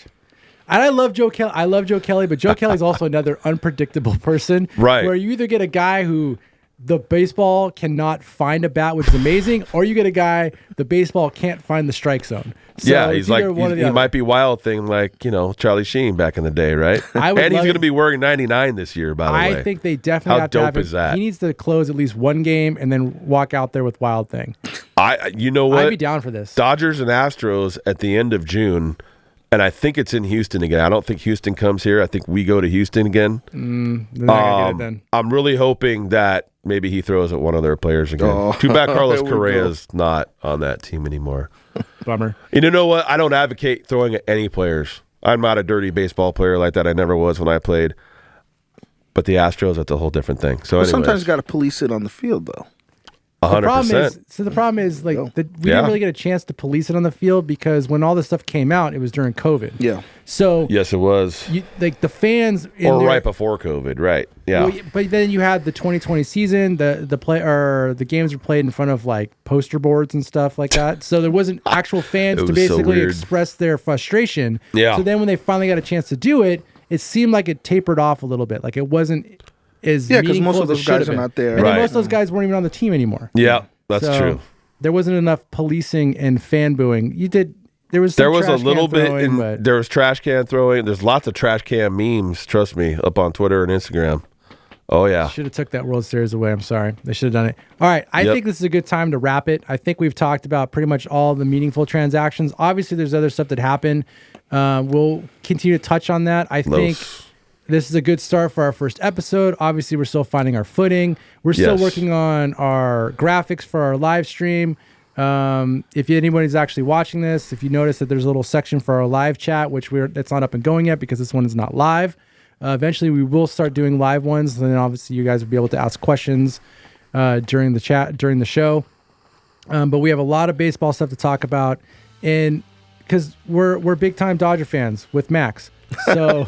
And I love Joe Kelly. I love Joe Kelly, but Joe Kelly's also another unpredictable person. Right. Where you either get a guy who the baseball cannot find a bat, which is amazing, or you get a guy the baseball can't find the strike zone. So Yeah, it's he's like either one or the he other. might be Wild Thing like Charlie Sheen back in the day, right? I would and he's love going to it. be wearing 99 this year, by the way. I think they definitely How have to have dope him. is that? He needs to close at least one game and then walk out there with Wild Thing. You know what? I'd be down for this. Dodgers and Astros at the end of June, and I think it's in Houston again. I don't think Houston comes here. I think we go to Houston again. They're not gonna get it then. I'm really hoping that maybe he throws at one of their players again. Oh, Too bad Carlos there we Correa's not on that team anymore. Bummer. You know what? I don't advocate throwing at any players. I'm not a dirty baseball player like that. I never was when I played. But the Astros, that's a whole different thing. So anyways, Sometimes you got to police it on the field, though. 100%. The problem is like we Yeah. didn't really get a chance to police it on the field because when all this stuff came out, it was during COVID. Yeah. So Yes, it was. like the fans in Or there- right before COVID, right? Yeah. Well, but then you had the 2020 season. The games were played in front of like poster boards and stuff like that. So there wasn't actual fans It to was so basically weird. express their frustration. Yeah. So then when they finally got a chance to do it, it seemed like it tapered off a little bit. Like it wasn't as Yeah, 'cause meaningful most of as it those should guys have are been. not there. And then Right. most of those guys weren't even on the team anymore. Yeah, that's So true. There wasn't enough policing and fan booing. There was There some was a trash little can bit, throwing, but there was trash can throwing. There's lots of trash can memes, trust me, up on Twitter and Instagram. Oh, yeah. should have took that World Series away. I'm sorry. They should have done it. All right. I Yep. think this is a good time to wrap it. I think we've talked about pretty much all the meaningful transactions. Obviously, there's other stuff that happened. We'll continue to touch on that. I think this is a good start for our first episode. Obviously, we're still finding our footing. We're still Yes. working on our graphics for our live stream. If anybody's actually watching this, if you notice that there's a little section for our live chat, which that's not up and going yet because this one is not live. Eventually, we will start doing live ones. And then obviously, you guys will be able to ask questions during the show. But we have a lot of baseball stuff to talk about, and because we're big time Dodger fans with Max, so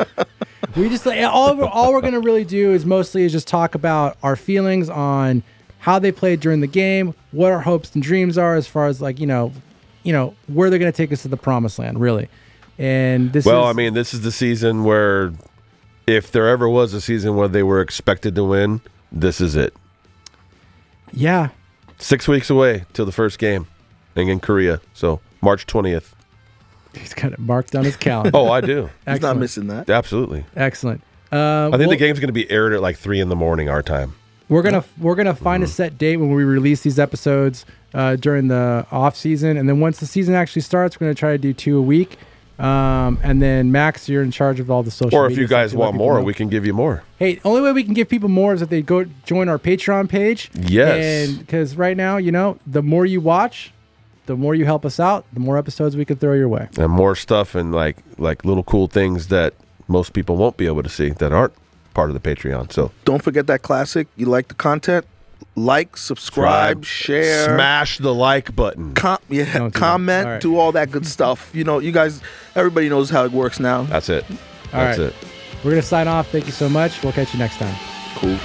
we just all we're gonna really do is just talk about our feelings on how they played during the game, what our hopes and dreams are as far as like where they're gonna take us to the promised land, really. And this is the season where, if there ever was a season where they were expected to win, this is it. Yeah. 6 weeks away till the first game in Korea. So March 20th. He's got it marked on his calendar. Oh, I do. He's not missing that. Absolutely. Excellent. I think the game's going to be aired at like 3 a.m. our time. We're gonna find a set date when we release these episodes during the off season, and then once the season actually starts, we're gonna try to do 2 a week. And then Max, you're in charge of all the social. Or if you guys want more, we can give you more. Hey, the only way we can give people more is if they go join our Patreon page. Yes. And because right now, the more you watch, the more you help us out, the more episodes we can throw your way. And more stuff and like little cool things that most people won't be able to see that aren't part of the Patreon. So don't forget that classic. You like the content? Like, subscribe, share, smash the like button. Comment, right. do all that good stuff. You guys, everybody knows how it works now. That's it. All right. We're gonna sign off. Thank you so much. We'll catch you next time. Cool.